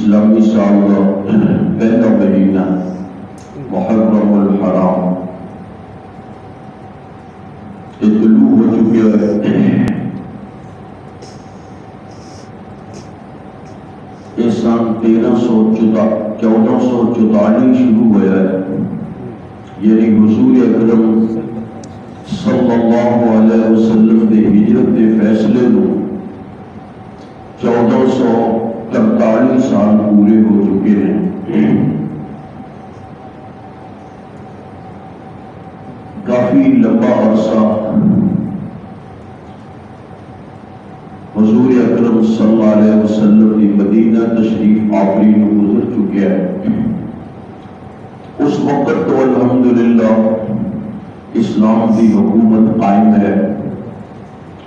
اسلامی سال کا پہلا مہینہ محرم الحرام طلوع ہو چکا ہے۔ یہ سن 1444 شروع ہوا ہے، یعنی حضور اکرم صلی اللہ علیہ وسلم کے ہجرت کے فیصلے کو 1443 سال پورے ہو چکے ہیں۔ کافی لمبا عرصہ حضور اکرم صلی اللہ علیہ وسلم کی مدینہ تشریف آوری میں گزر چکا ہے۔ اس وقت تو الحمدللہ اسلام کی حکومت قائم ہے۔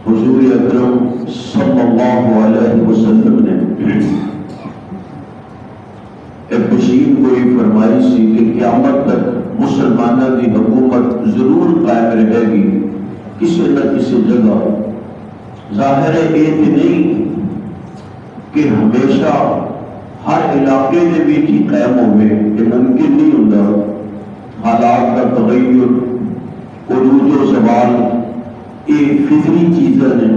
حضور اکرم صلی اللہ علیہ وسلم نے ایک بشیر کوئی فرمائی سی کہ قیامت تک مسلمانوں کی حکومت ضرور قائم رہے گی کسی نہ کسی جگہ۔ ظاہر ہے یہ نہیں کہ ہمیشہ ہر علاقے میں بھی ٹھیک قائم ہوئے، یہ ممکن نہیں ہوتا۔ حالات کا تغیر، عروج و زوال یہ فطری چیزیں ہیں۔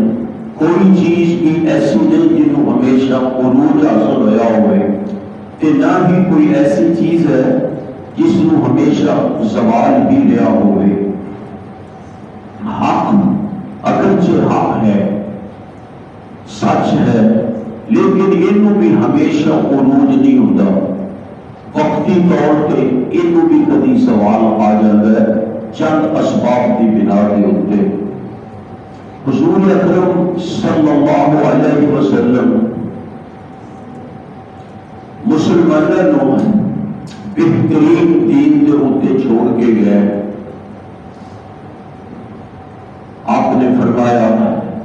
کوئی چیز بھی ایسی نہیں جنہوں ہمیشہ عروج حاصل ہوا ہوئے، کہ نہ ہی کوئی ایسی چیز ہے جس میں ہمیشہ زوال بھی رہا ہوئے۔ حق اگرچہ حق ہے، سچ ہے، لیکن انہوں بھی ہمیشہ عروج نہیں ہوتا۔ وقتی طور پہ انہوں بھی کبھی سوال آ جاتا ہے، چند اسباب کی بنا کے ہوتے۔ حضور اکرم صلی اللہ علیہ وسلم مسلمانوں کو بہترین دین کے اوپر چھوڑ کے گئے۔ آپ نے فرمایا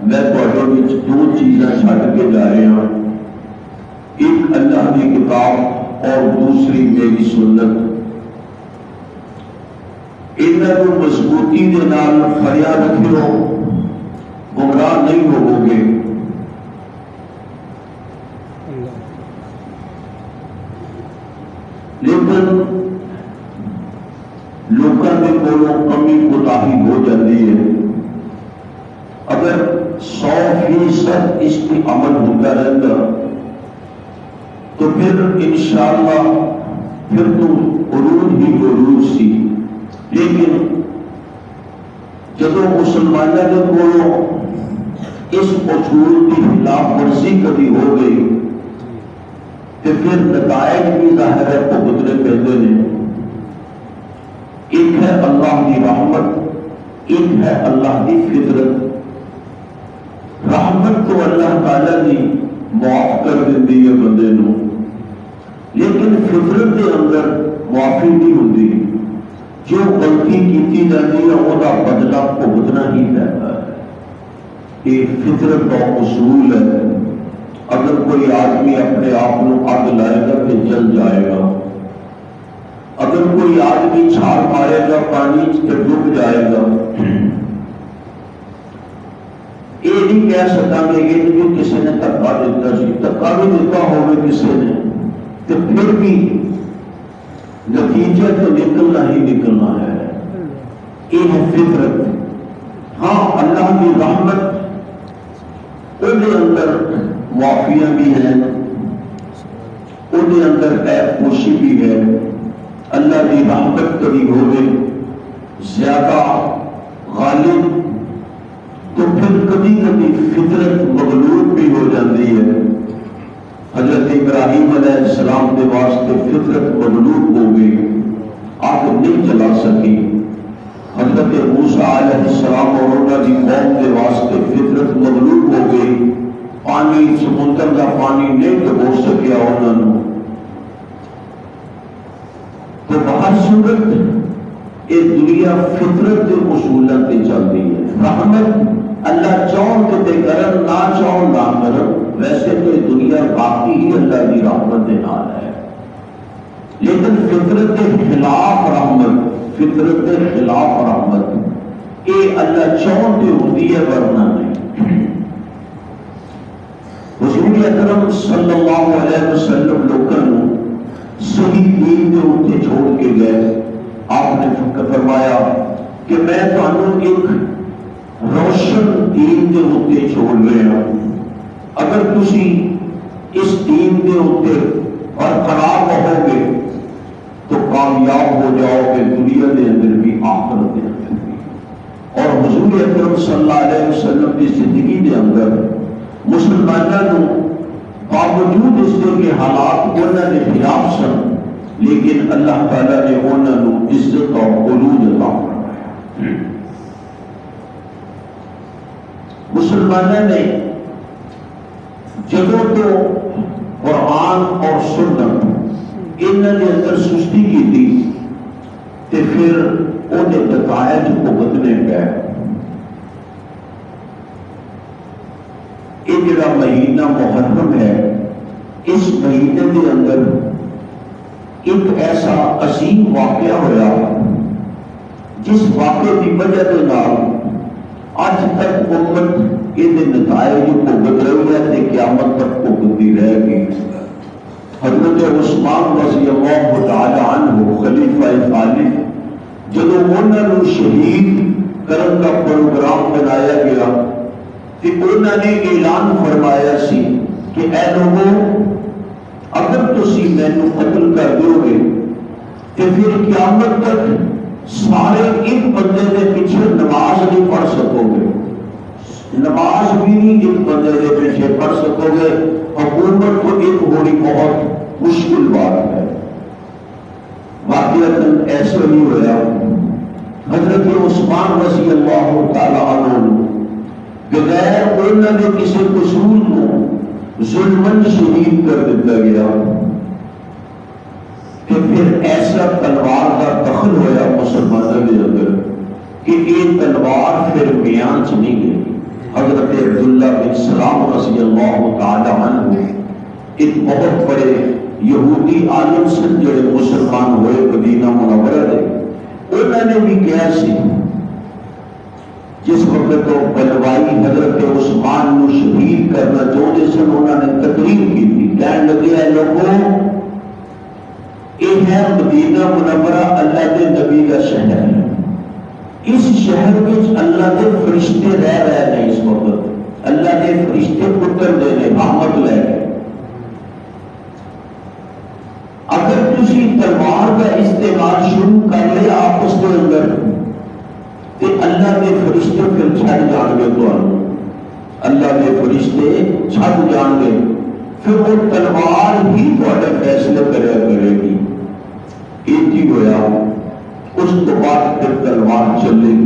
میں تھوڑے دو چیزیں چھڈ کے جا رہا ہوں، ایک اللہ کی کتاب اور دوسری میری سنت۔ انہاں کو مضبوطی دے نال پھڑیا رکھو، گمراہ نہیں ہوو گے۔ لیکن لوگوں کے کولوں کمی کوتاہی ہو جاتی ہے۔ اگر 100% اس کی عمل ہوتا رہتا تو پھر انشاءاللہ پھر تو عروج ہی عروج سی۔ لیکن جب مسلمانوں کے کولوں اس اصول کی خلاف ورزی کبھی ہو گئی تو پھر نتائج بھی ظاہر ہے بھگتنے پہلے نے۔ ایک ہے اللہ کی رحمت، ایک ہے اللہ کی فطرت۔ رحمت تو اللہ تعالیٰ نے معاف کر دیتی ہے بندے نو، لیکن فطرت کے اندر معافی نہیں ہوتی۔ جو غلطی کی جاتی ہے وہ بدلہ بھگتنا ہی رہتا ہے۔ یہ فطرت کا اصول ہے۔ اگر کوئی آدمی اپنے آپ کو آگ لائے گا تو جل جائے گا، اگر کوئی آدمی چھال مارے گا پانی سے ڈوب جائے گا۔ یہ نہیں کہہ سکتا کہ یہ جو کسی نے دھکا دیتا سی، دھکا بھی دیتا ہوگا کسی نے، تو پھر بھی نتیجہ تو نکلنا ہی نکلنا ہے۔ یہ ہے فطرت۔ ہاں اللہ کی رحمت ان کے اندر معافیاں بھی ہیں، ان کے اندر عیب پوشی بھی ہے۔ اللہ کی رحمت کبھی ہوئے زیادہ غالب تو پھر کبھی کبھی فطرت مغلوب بھی ہو جاتی ہے۔ حضرت ابراہیم علیہ السلام کے واسطے فطرت مغلوب ہو گئی، آگ نہیں جلا سکی۔ حضرت موسیٰ علیہ السلام اور انہوں کی قوم کے واسطے فطرت مغلوب ہو گئی، پانی سمندر کا پانی نہیں ڈبو سکیا انہوں نے۔ تو باہر صورت یہ دنیا فطرت کے اصولوں پہ چلتی ہے۔ رحمت اللہ چاہوں کہ کرن، نہ چاہوں نہ کرن، ویسے تو یہ دنیا باقی ہی اللہ کی رحمت کے نال ہے۔ لیکن فطرت کے خلاف رحمت، فطرت کے خلاف رحمت یہ اللہ چاہوں کہ ہوتی ہے، ورنہ نہیں۔ حضور اکرم صلی اللہ علیہ وسلم لوگوں صحیح دین کے اتنے چھوڑ کے گئے. آپ نے فرمایا کہ میں تمہیں ایک روشن دین کے اتنے چھوڑ رہا ہوں. اگر تسی اس دین کے اتنے برقرار رہو گے تو کامیاب ہو جاؤ گے دنیا کے اندر بھی آخرت کے اندر بھی. اور حضور اکرم صلی اللہ علیہ وسلم کی زندگی کے اندر مسلمانوں باوجود اس کے حالات انہوں نے خلاف سن لیکن اللہ تعالیٰ نے انہوں نے عزت اور عروج عطا فرمایا. مسلمانوں نے جدوں تو قرآن اور سنت انہوں نے اندر سستی کی تھی تے پھر انہیں نتائج بھگتنے پئے. یہ جڑا مہینہ محرم ہے اس مہینے کے اندر ایک ایسا عظیم واقعہ ہوا جس واقعے کی وجہ کے نال اج تک امت یہ نتائج بھگت رہی ہے تے قیامت تک بھگتتی رہے گی. حضرت عثمان رضی اللہ تعالی عنہ خلیفہ خالد جدو انہوں نے شہید کرن کا پروگرام بنایا گیا کہ انہوں نے اعلان فرمایا سی کہ اے لوگوں اگر تسی مینوں قتل کر دو گے تو پھر قیامت تک سارے ایک بندے کے پیچھے نماز نہیں پڑھ سکو گے. نماز بھی نہیں ایک بندے کے پیچھے پڑھ سکو گے. حکومت کو ایک ہوਣੀ بہت مشکل بات ہے. واقعات ایسا ہی ہوا. حضرت عثمان رضی اللہ تعالی عنہ بغیر انہوں نے کسی قصور کو ظلمن شہید کر دیتا گیا کہ پھر ایسا تلوار کا دخل ہوا مسلمانوں کے اندر کہ یہ تلوار پھر میان چ نہیں گئی. حضرت عبداللہ بن سلام رضی اللہ تعالی عنہ ایک بہت بڑے یہودی عالم سن جڑے مسلمان ہوئے مدینہ منورہ دے انہوں نے بھی کیا سی جس وقت تو بلوائی حضرت عثمان کو شہید کرنا چاہتے سن انہوں نے تقریر کی تھی. کہنے لگے اے لوگوں یہ ہے مدینہ منورہ اللہ کے نبی کا شہر ہے. اس شہر میں اللہ کے فرشتے رہ رہے ہیں. اس وقت اللہ کے فرشتے اتر دے رہے رحمت لے گئے. اگر تسی تلوار کا استعمال شروع کر لیا آپس کے اندر کہ اللہ کے فرشتے پھر چھڑ جان گے تو اللہ کے فرشتے چھڑ جان گے پھر وہ تلوار ہی تھوڑے فیصلے کرے گی. ایک ہی ہوا. اس کے بعد پھر تلوار چلی.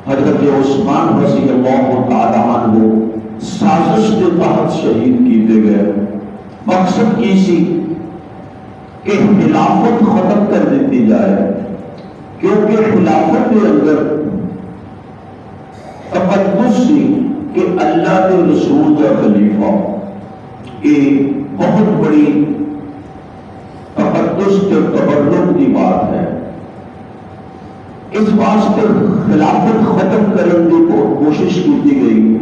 حضرت عثمان رضی اللہ تعالی عنہ سازش کے تحت شہید کیے گئے. مقصد کی سی کہ خلافت ختم کر دیتی جائے کیونکہ خلافت کے اندر تقدس سی کہ اللہ کے رسول کا خلیفہ یہ بہت بڑی تقدس کے تبرک کی بات ہے. اس واسطے خلافت ختم کرنے کی کوشش کی گئی.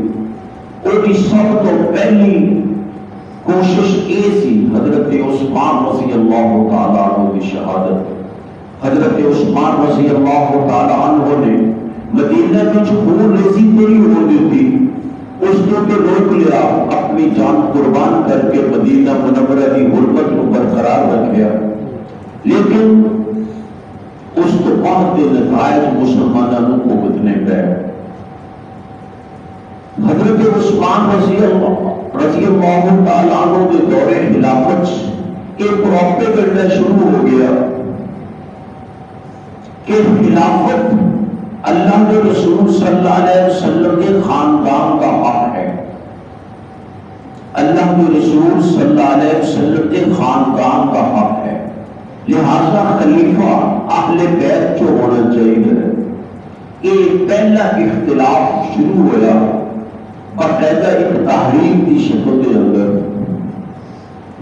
اور سب تو پہلی کوشش یہ سی حضرت عثمان رضی اللہ تعالی عنہ کی شہادت. حضرت عثمان رضی اللہ تعالی عنہ نے مدینہ میں خون ریزی نہیں ہو دیتی اس کو تو روک لیا اپنی جان قربان کر کے مدینہ منورہ کی غربت کو برقرار رکھیا. لیکن اس تو بعد کے نتائج مسلمانوں کو بھگتنے پئے. حضرت عثمان رضی اللہ تعالی عنہ کے دور خلافت ایک پروپیگنڈا شروع ہو گیا کہ خلافت اللہ کے رسول صلی اللہ علیہ وسلم کے خاندان کا حق ہے. اللہ کے رسول صلی اللہ علیہ وسلم کے خاندان کا حق ہے. لہذا خلیفہ اہل بیت جو ہونا چاہیے. یہ پہلا اختلاف شروع ہوا باقاعدہ ایک تحریک کی شکل کے اندر.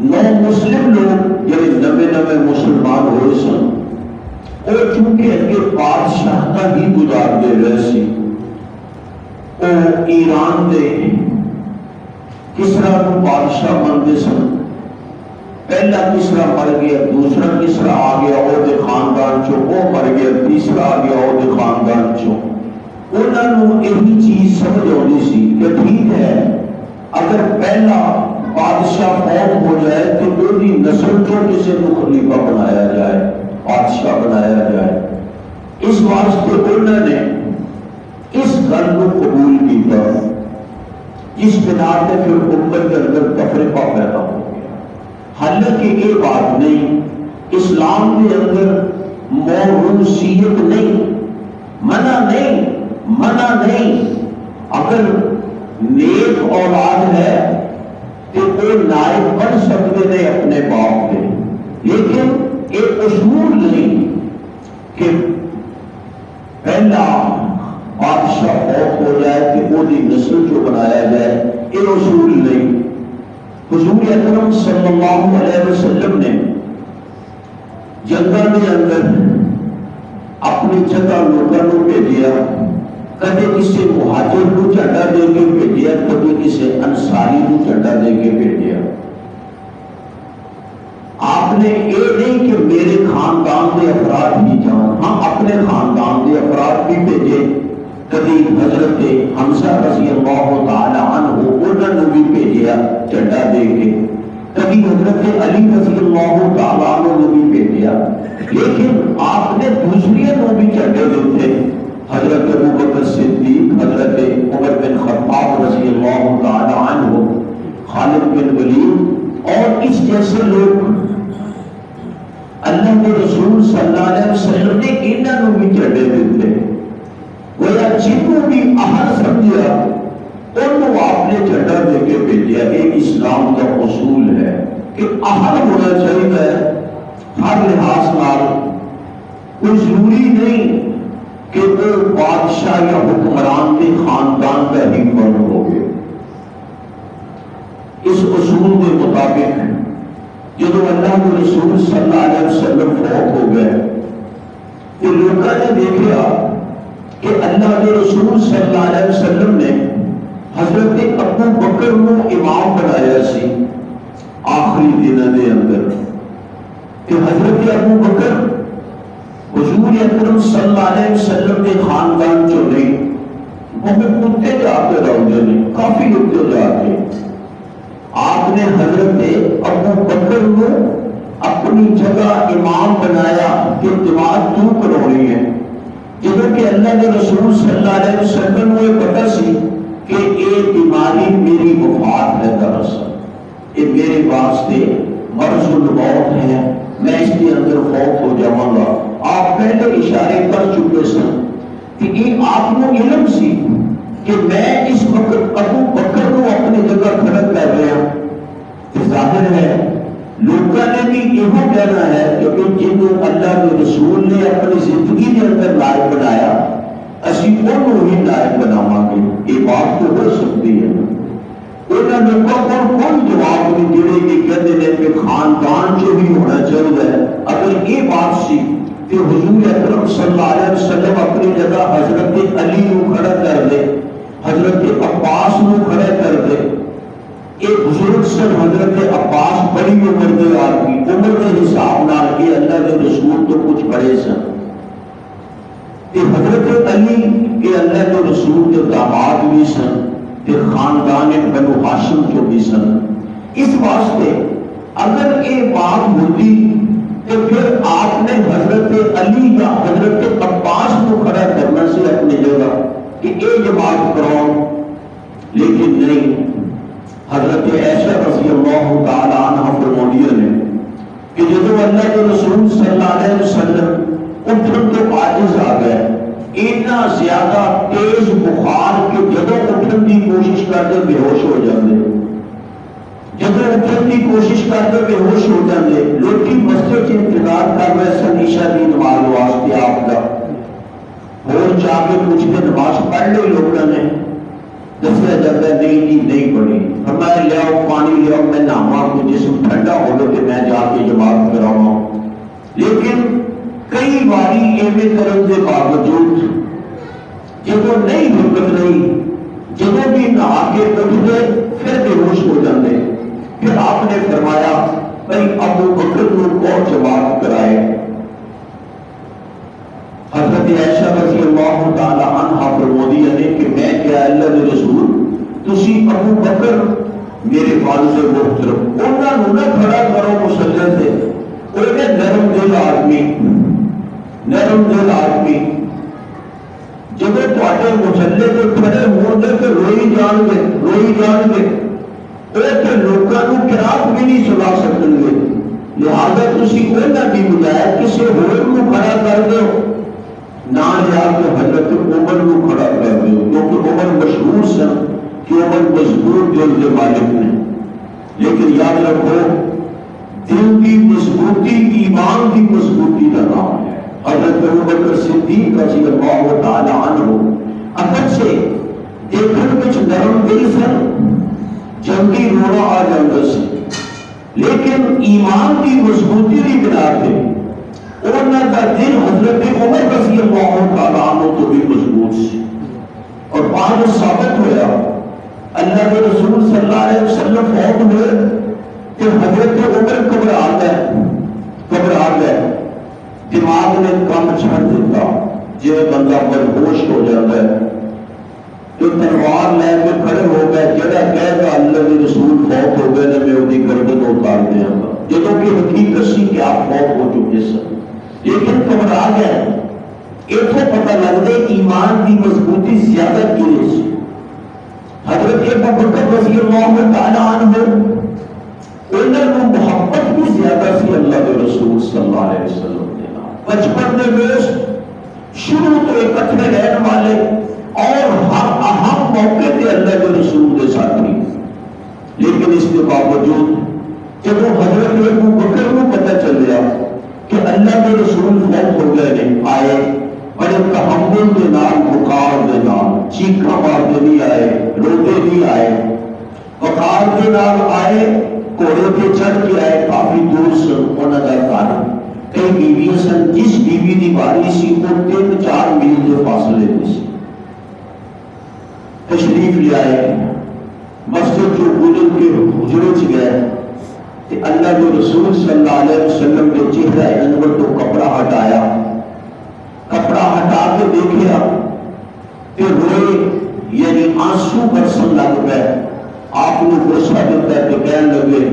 نو مسلم لوگ یعنی نوے مسلمان ہوئے سن اور چونکہ اگے بادشاہ کا ہی گزار دے رہے سی اور ایران دے کسرا کو بادشاہ بنتے سن پہلا کسرا مر گیا، دوسرا کسرا آ گیا وہ دے خاندان چو، وہ مر گیا، تیسرا آ گیا وہ دے خاندان چو۔ انہوں نے یہی چیز سمجھ آنی سی کہ ٹھیک ہے اگر پہلا بادشاہ فوت ہو جائے تو پوری نسل چو کسی کو خلیفہ بنایا جائے، بادشاہ بنایا جائے۔ اس واسطے انہوں نے اس گل کو قبول کیا، جس بنا پہ پھر امت کے اندر تفرقہ پیدا ہو گیا۔ حالانکہ یہ بات نہیں، اسلام کے اندر موروثیت نہیں، منع نہیں۔ اگر نیک اولاد ہے تو وہ نائب بن سکتے ہیں اپنے باپ کے، لیکن ایک اصول نہیں کہ پہلا بادشاہ فوت ہو جائے کہ وہ نسل جو بنایا جائے، یہ اصول نہیں۔ حضور اکرم صلی اللہ علیہ وسلم نے جنگل کے اندر اپنی جگہ لوگوں کو بھیجیا، کدے کسی مہاجر کو جھنڈا دے کے بھیجیا، کدے کسی انصاری کو جھنڈا دے کے بھیجیا۔ آپ نے یہ نہیں کہ میرے خاندان کے افراد ہی جان، ہاں اپنے خاندان کے افراد بھی بھیجے۔ کبھی حضرت حمزہ رضی اللہ تعالی عنہ انہوں نے بھی بھیجیا جھنڈا دے کے، کبھی حضرت علی رضی اللہ تعالی عنہ نے بھی بھیجیا، لیکن آپ نے دوسریوں کو بھی جھنڈے دیتے، حضرت ابوبکر صدیق، حضرت عمر بن خطاب رضی اللہ تعالی عنہ، خالد بن ولید اور اس جیسے لوگ اللہ کے رسول صلی اللہ علیہ وسلم نے انہوں نے بھی جھنڈے دیتے۔ گویا جنہوں بھی اہل سمجھا انہوں آپ نے جھنڈا دے کے بھیجا۔ یہ اسلام کا اصول ہے کہ اہل ہونا چاہیے ہر لحاظ نال، کوئی ضروری نہیں کہ وہ بادشاہ یا حکمران کے خاندان کا ہی فرد ہوگے۔ اس اصول کے مطابق جب اللہ کے رسول صلی اللہ علیہ وسلم فوت ہو گئے تو لوگوں نے دیکھا کہ اللہ کے رسول صلی اللہ علیہ وسلم نے حضرت ابو بکر کو امام بنایا سی آخری دنوں کے اندر، کہ حضرت ابو بکر حضور اکرم صلی اللہ علیہ وسلم کے خاندان جو نہیں، وہ کتے جا کے روزے نہیں، کافی اتنے جا کے آپ نے حضرت ابو بکر کو اپنی جگہ امام بنایا کہ نماز تو کرونی ہے، جب کہ اللہ کے رسول صلی اللہ علیہ وسلم کو یہ پتہ سی کہ یہ بیماری میری وفات ہے، دراصل یہ میرے واسطے مرض الموت ہے، میں اس کے اندر فوت ہو جاؤں گا۔ آپ پہلے اشارے کر چکے سن کہ یہ آپ کو علم سی کہ میں اس وقت ابو بکر کو اپنی جگہ کھڑا کر رہا، تو ظاہر ہے لوگوں نے بھی یہ کہنا ہے کہ جنہوں اللہ کے رسول نے اپنی زندگی کے اندر لائق بنایا اسی انہوں ہی لائق بناواں گے۔ یہ بات تو ہو سکتی ہے، انہوں نے کوئی جواب نہیں جڑے کہ کہتے ہیں کہ خاندان جو بھی ہونا چاہیے۔ اگر یہ بات سی کہ حضور اکرم صلی اللہ علیہ وسلم اپنی جگہ حضرت علی کو کھڑا کر دے، حضرت عباس کو کھڑا کر دے، ایک بزرگ سن حضرت عباس بڑی عمر کے آدمی، عمر کے حساب نال کے اللہ کے رسول تو کچھ بڑے سن، کہ حضرت علی کے اللہ کے رسول کے داماد بھی سن، کہ خاندان بنو ہاشم جو بھی سن۔ اس واسطے اگر یہ بات ہوتی تو پھر آپ نے حضرت علی یا حضرت عباس کو کھڑا کرنا سے اپنی جگہ کہ یہ جماعت کرو، لیکن نہیں، حضرت عائشہ رضی اللہ تعالی عنہ فرماتی ہے کہ جب اللہ کے رسول صلی اللہ علیہ وسلم اٹھن تو عاجز آ گئے، اتنا زیادہ تیز بخار کہ جب اٹھن کی کوشش کرتے بے ہوش ہو جاتے، جب اٹھن کی کوشش کرتے بے ہوش ہو جاتے، لوگ مسجد سے انتظار کر رہے سن عشاء کی نماز واسطے آپ کا، اور جا کے پوچھتے نماز پڑھ لی لوگوں نے، دسیا جاتا ہے نہیں جی نہیں پڑھی، فرمایا لے آؤ پانی لے آؤ میں نہاواں کو جسم ٹھنڈا ہو گیا کہ میں جا کے جماعت کراواں۔ لیکن کئی باری ایویں کرن کے باوجود جب وہ نہیں حرکت رہی، جب بھی نہا کے اٹھ گئے پھر بے ہوش ہو جاتے، پھر آپ نے فرمایا بھائی اللہ تعالی عنہ فرمودی نے کہ میں کیا اللہ کے رسول تسی ابو بکر میرے والد محترم انہوں نہ کھڑا کرو مسلح سے، انہیں نرم دل آدمی جب تے مسلے کے کھڑے ہو گے تو روئی جان گے وہ تو لوگوں کو قرات بھی نہیں سنا سکیں گے، لہذا تسی انہوں کی بجائے کسی ہوئے کو کھڑا کر دو، نہ لیا کہ حضرت عمر کو کھڑا کر دو، کیونکہ عمر مشہور سن کہ عمر مضبوط دل کے مالک نے، لیکن یاد رکھو دل کی مضبوطی ایمان کی مضبوطی کا نام ہے۔ حضرت ابوبکر صدیق رضی اللہ تعالی عنہ اگر سے دیکھن کچھ نرم دل سن، جلدی رونا آ جاتا سے، لیکن ایمان کی مضبوطی کی بنا پہ انہوں کا دل حضرت عمر رضی اللہ تعالی عنہ تو بھی مضبوط سے، اور بعد ثابت ہوا اللہ کے رسول صلی اللہ علیہ وسلم فوت ہوئے کہ حضرت عمر گھبرا گئے، دماغ نے کام چھڑ دیتا، جو بندہ بدہوش ہو جاتا ہے جو تلوار لے کے کھڑے ہو گئے، جڑا کہے گا اللہ کے رسول فوت ہو گئے تو میں انہیں گردن اتار دیا گا، جدوں کہ حقیقت سی کہ آپ فوت ہو چکے سن، لیکن گھبرا گئے۔ اتوں پتہ لگتا ہے ایمان کی مضبوطی زیادہ کی سی۔ حضرت ابوبکر رضی اللہ تعالی عنہ انہوں کو محبت بھی زیادہ سی اللہ کے رسول صلی اللہ علیہ وسلم نے، بچپن کے دوست شروع تو اکٹھے رہنے والے اور ہر اہم موقع پہ اللہ کے رسول کے ساتھی، لیکن اس کے باوجود جب وہ حضرت ابوبکر کو پتہ چل گیا کہ اللہ کے رسول فوت ہو گئے نے، آئے بڑے تحمل کے نام، بخار کے نام، چیخا مارتے نہیں آئے، روتے نہیں آئے، بخار کے نام آئے، گھوڑے پہ چڑھ کے آئے، کافی دور سے انہوں کا گھر، کئی بیویاں سن، جس بیوی کی باری سی وہ 3-4 میل کے فاصلے میں سی، تشریف لے آئے، مسجد جو بزرگ کے حجرے چ گئے کہ اللہ کے رسول صلی اللہ علیہ وسلم کے چہرہ انور تو کپڑا ہٹایا، کپڑا ہٹا کے دیکھیا کہ روئے، یعنی آنسو برسن لگ گئے، آپ نے غصہ دیتا ہے تو کہنے لگے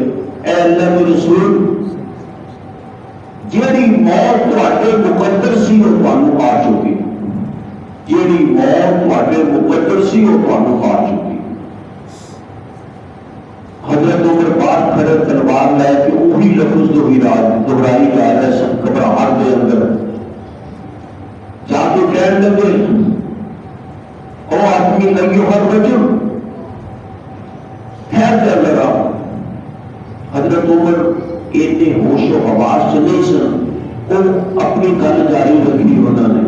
اے اللہ کے رسول جیڑی موت تواڈے مقدر سی وہ تانوں آ چکی، جیڑی موت تواڈے مقدر سی وہ تانوں آ چکی۔ حضرت عمر بات کھڑے تلوار لے کے وہی لفظ دہرائی جا رہے سن، گھبراہٹ دے اندر جا کے کہنے لگے او آدمی لگیو ہر رجل خیر کر لگا۔ حضرت عمر اتنے ہوش و حواس سے نہیں سن، وہ اپنی گل جاری رکھی انہوں نے۔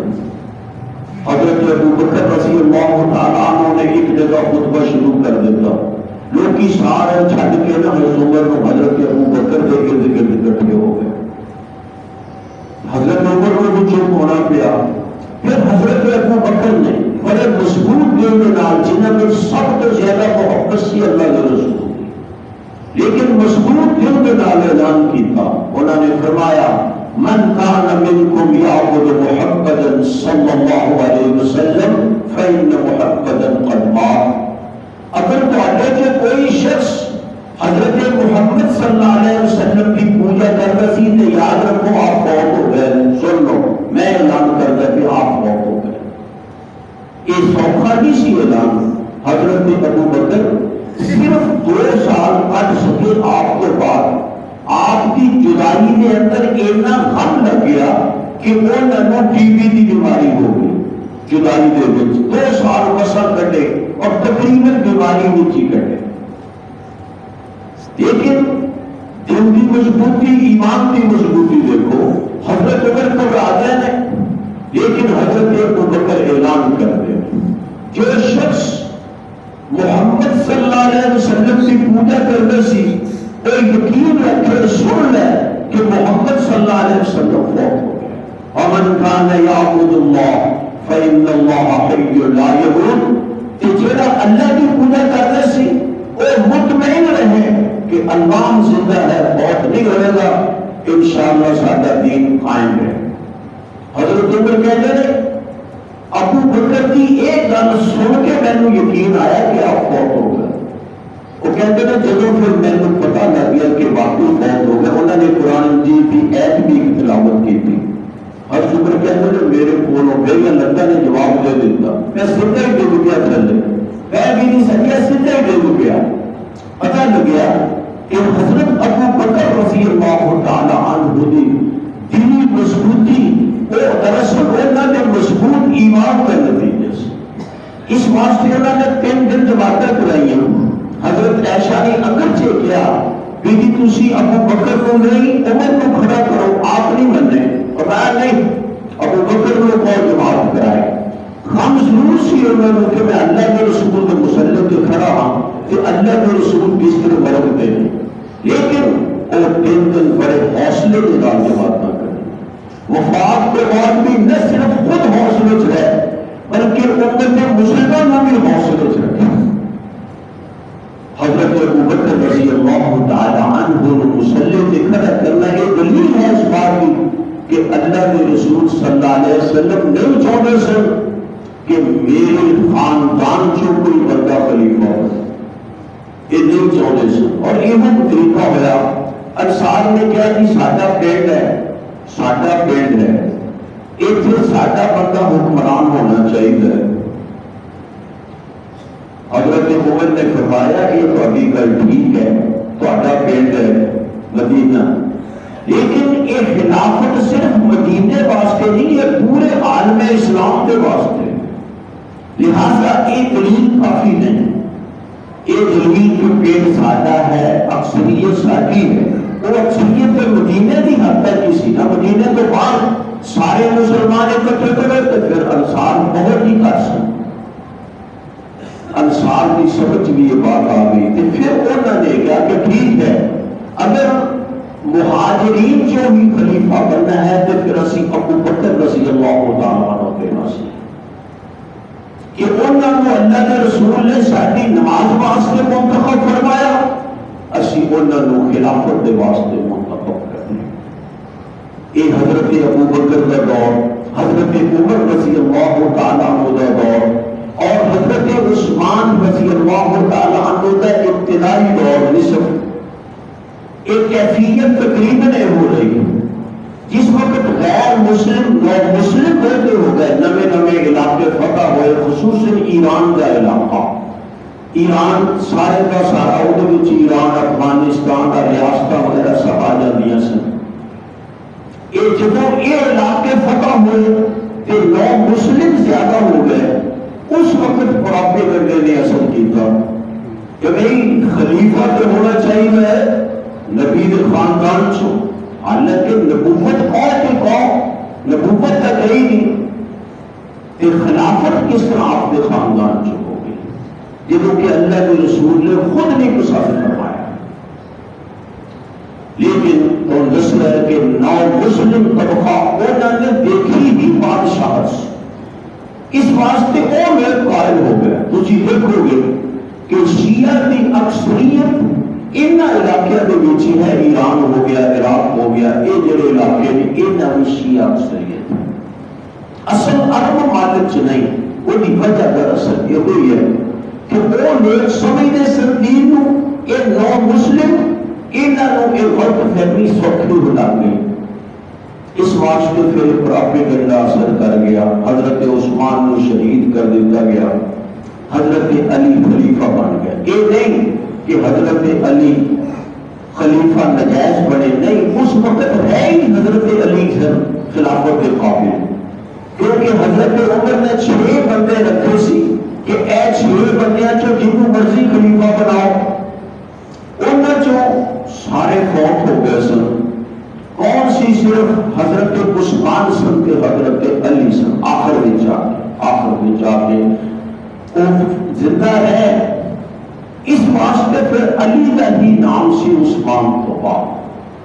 حضرت ابوبکر رضی اللہ تعالیٰ عنہ نے ایک جگہ خطبہ شروع کر دیتا، لوگ سارے چھڈ کے نہ حضرت عمر کو حضرت ابوبکر دے کے ذکر اکٹھے ہو گئے۔ حضرت عمر کو بھی چپ ہونا پیا۔ پھر حضرت ابوبکر نے بڑے مضبوط دل کے نال، جنہاں میں سب تو زیادہ محبت سی اللہ کے رسول، لیکن مضبوط دل کے نال اعلان کیتا، انہوں نے فرمایا من کان منکم یعبد محمدا صلی اللہ علیہ وسلم فإن محمدا قد مات۔ اگر تواڈے کے کوئی شخص حضرت محمد صلی اللہ علیہ وسلم کی پوجا کرتا سی تو یاد رکھو آپ فوت ہو گئے، سن لو میں اعلان کرتا کہ آپ فوت ہو گئے۔ یہ سوکھا نہیں سی اعلان۔ حضرت ابوبکر صرف 2 سال کٹ سکے آپ کے بعد، آپ کی جدائی کے اندر اتنا غم لگ گیا کہ وہ ننو ٹی بی کی بیماری ہو گئی جدائی دے وچ، 2 سال مسا کٹے اور تقریباً بیماری میں ہی کٹے۔ لیکن دل کی مضبوطی، ایمان کی مضبوطی دیکھو، حضرت عمر کو راجہ نے، لیکن حضرت ابوبکر اعلان کر دے جو شخص محمد صلی اللہ علیہ وسلم کی پوجا کرنے سی وہ یقین رکھے، سن لے کہ محمد صلی اللہ علیہ وسلم فوت ہو گئے۔ ومن کان یعبد اللہ فإن اللہ حی لا یموت، کہ جڑا اللہ کی پوجا کرنے سی وہ مطمئن رہے کہ اللہ زندہ ہے، فوت نہیں ہوئے گا، انشاءاللہ سادہ دین قائم ہے۔ حضرت عمر کہتے ہیں ابو بکر کی ایک گل سن کے مینوں یقین آیا کہ آپ فوت ہو گئے. وہ کہتے ہیں جدو پھر مینوں پتہ لگ گیا کہ واقعی فوت ہو گئے, انہوں نے قرآن مجید کی ایت بھی تلاوت کی تھی. ہر شکر کہتے ہیں میرے کو میری اللہ نے جواب دے دیتا, میں سیدھا ہی ڈگ گیا تھلے, میں بھی نہیں سکیا, سیدھا ہی ڈگ گیا. پتہ لگیا کہ حضرت ابو بکر رضی اللہ تعالی عنہ دی دینی مضبوطی وہ دراصل انہوں نے مضبوط ایمان کا نتیجہ سے. اس واسطے انہوں نے 3 دن جماعتیں کرائی. حضرت عائشہ نے اگرچہ کیا کہ تسی ابو بکر کو نہیں عمر کو کھڑا کرو, آپ نہیں مننے, اور نہیں ابو بکر کو اور جماعت کرائے. ہم ضرور سی انہوں نے کہ میں اللہ کے رسول کے مسلم کے کھڑا ہوں کہ اللہ کے رسول کس طرح برکت دے, لیکن وہ 3 دن بڑے حوصلے کے ساتھ جماعت نہ کریں. وفات کے بعد بھی نہ صرف خود حوصلے سے رہے بلکہ امت مسلمانوں بھی حوصلے سے رکھے. حضرت ابو بکر رضی اللہ تعالی عنہ مسلم سے کھڑا کرنا یہ دلیل ہے اس بات کی کہ اللہ کے رسول صلی اللہ علیہ وسلم نہیں چاہتے سن کہ میرے خاندان سے کوئی بندہ خلیفہ ہو, یہ نہیں چاہتے سن. اور یہ طریقہ ہوا انصار نے کیا کہ ساڈا پنڈ ہے, اتنے ساڈا بندہ حکمران ہونا چاہیے. حضرت عمر نے فرمایا یہ تھوڑی گل ٹھیک ہے, تھوڑا پنڈ ہے مدینہ, لیکن یہ خلافت صرف مدینے واسطے نہیں, یہ پورے عالم اسلام کے واسطے. لہذا یہ دلیل کافی نہیں. یہ دلیل جو پیڑ سادہ ہے, اکثریت سادی ہے, وہ اکثریت میں مدینے کی حد تک کسی نہ, مدینے تو بعد سارے مسلمان اکٹھے کرے تو پھر انصار بہت ہی کر سکتے. انصار کی سمجھ بھی یہ بات آ گئی تو پھر انہوں نے کہا کہ ٹھیک ہے اگر مہاجرین جو بھی خلیفہ بننا ہے تو پھر اسی ابو بکر رضی اللہ تعالیٰ عنہ دینا سی کہ انہوں نے اللہ کے رسول نے ساری نماز واسطے منتخب فرمایا, اسی انہوں نے خلافت کے واسطے منتخب کرنے. یہ حضرت ابو بکر کا دور, حضرت عمر رضی اللہ تعالیٰ عنہ کا دور اور حضرت عثمان رضی اللہ تعالیٰ عنہ کا ابتدائی دور نصف, ایک کیفیت تقریباً ہو رہی ہے جس وقت غیر مسلم نو مسلم ہوتے ہو گئے, نئے علاقے فتح ہوئے, خصوصاً ایران کا علاقہ. ایران سارے کا سارا ایران افغانستان کا ریاستہ وغیرہ سب آ جاتی سن. جب یہ علاقے فتح ہوئے تو نو مسلم زیادہ ہو گئے, اس وقت پراپیگنڈے نے اثر کیا کہ بھئی خلیفہ تو ہونا چاہیے نبی کے خاندان سے, حالانکہ نبوت نبوت کا کہیں نہیں, کہ خلافت کس طرح آپ کے خاندان سے ہو گئی جنہوں کہ اللہ کے رسول نے خود نہیں پسند فرمایا. لیکن تو نسل ہے کہ نو مسلم طبقہ انہوں نے دیکھی ہی بادشاہت سے, اس واسطے وہ میرے قائل ہو گئے. تجھے دیکھو گے کہ شیعہ کی اکثریت ان علاقے کے بیچی ہے, ایران ہو گیا, عراق ہو گیا, یہ جڑے علاقے نے انہوں نے شیعہ اکثریت ہے. اصل عرب مالک چ نہیں, وہ وجہ دراصل یہ ہوئی ہے کہ وہ لوگ سمجھتے سن دین نو, یہ نو مسلم انہوں نے غلط فہمی سوکھی بنا گئی. اس واسطے پھر پراپیگنڈا اثر کر گیا. حضرت عثمان کو شہید کر دیتا گیا, حضرت علی خلیفہ بن گیا. یہ نہیں کہ حضرت علی خلیفہ نجائز بنے, نہیں, اس وقت ہے ہی حضرت علی خلافت کے قابل, کیونکہ حضرت عمر نے 6 بندے رکھے سی کہ اے 6 بندیاں چو جنہوں مرضی خلیفہ بناؤ. انہوں چو سارے فوت ہو گئے سن, کون سی صرف حضرت عثمان سن کے حضرت علی سن آخر میں جا کے وہ زندہ رہے. اس واسطے پھر علی کا ہی نام سے عثمان تو بعد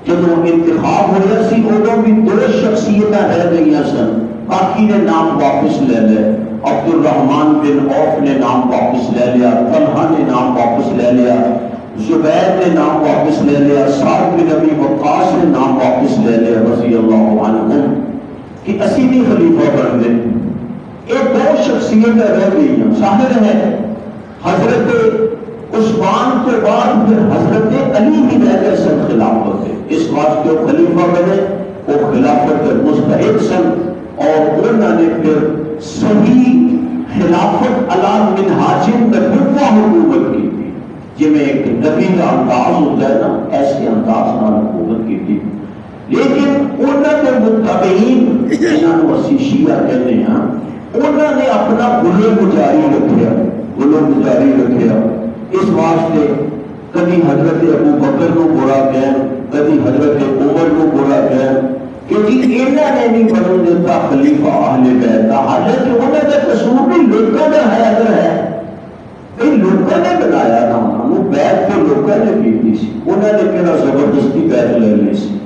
جب انتخاب ہوا سی ادو بھی 2 شخصیتیں رہ گئی سن, باقی نے نام واپس لے لے. عبد الرحمن بن عوف نے نام واپس لے لیا, طلحہ نے نام واپس لے لیا, زبیر نے نام واپس لے لیا, سعد بن ابی وقاص نے نام واپس لے لیا رضی اللہ عنہ کہ اسی بھی خلیفہ بن گئے. یہ 2 شخصیت رہ گئی ہیں. ظاہر ہے حضرت عثمان کے بعد پھر حضرت علی ہی رہ گئے سن خلافت کے. اس واسطے وہ خلیفہ بنے، وہ خلافت کے مستحق سن، اور انہوں نے پھر صحیح خلافت علی منہاج النبوہ حکومت کی تھی، جی میں ایک نبی کا انداز ہوتا ہے نا، ایسے انداز نال حکومت کی تھی. لیکن انہوں نے متبعین، انہوں نے اسی شیعہ کہتے ہیں، انہوں نے اپنا غلو جاری رکھیا، غلو جاری رکھیا. اس واسطے کبھی حضرت ابو بکر کو برا کہیں، کبھی حضرت عمر کو برا کہیں کہ جی انہوں نے نہیں بنن دیتا خلیفہ اہل بیت کا. حالانکہ انہوں نے قصور بھی لوگوں کا ہے، اگر ہے کئی لوگوں نے بنایا نا، انہوں بیت کے لوگوں نے کی تھی، انہوں نے کہنا زبردستی بیت لے لی سی،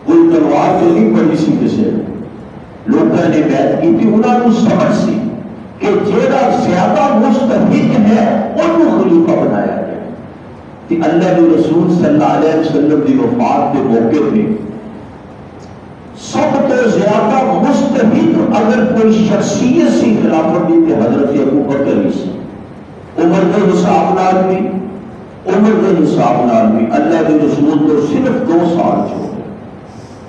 کوئی تلوار تو نہیں پڑی سی کسی، لوگوں نے بیعت کی تھی. انہوں نے سمجھ سی کہ جیڑا زیادہ مستحق ہے انہوں خلیفہ بنایا گیا. کہ اللہ کے رسول صلی اللہ علیہ وسلم کی وفات کے موقع پہ سب تو زیادہ مستحق اگر کوئی شخصیت سی خلافت دی کہ حضرت ابو بکر ہی سی. عمر کے حساب نال بھی، عمر کے حساب نال بھی اللہ کے رسول کو صرف 2 سال چھوڑے،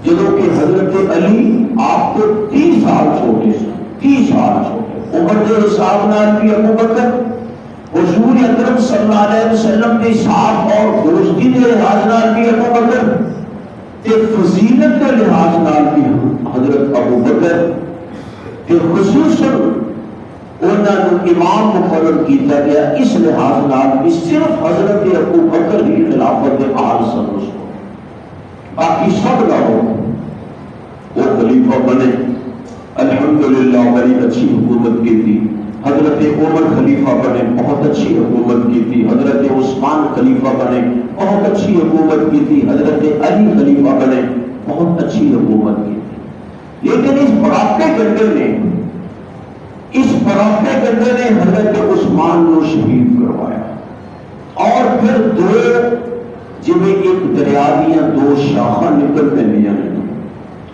جدوں کہ حضرت علی آپ کو 30 سال چھوٹے سن، 30 سال چھوٹے. عمر کے حساب نال بھی ابو بکر، حضور اکرم صلی اللہ علیہ وسلم کے ساتھ اور دوستی کے لحاظ نال بھی ابو بکر، تے فضیلت کے لحاظ نال بھی حضرت ابو بکر، تے خصوصاً انہوں نے امام مقرر کیتا گیا. اس لحاظ نال بھی صرف حضرت ابو بکر ہی خلافت اعلی سن، باقی سب لوگ وہ خلیفہ بنے. الحمدللہ بڑی اچھی حکومت کی تھی. حضرت عمر خلیفہ بنے، بہت اچھی حکومت کی تھی. حضرت عثمان خلیفہ بنے، بہت اچھی حکومت کی تھی. حضرت علی خلیفہ بنے، بہت اچھی حکومت کی تھی. لیکن اس بڑھاپے گڈے نے حضرت عثمان کو شہید کروایا. اور پھر 2 جویں ایک دریا دیا 2 شاخاں نکل پہنیاں نے،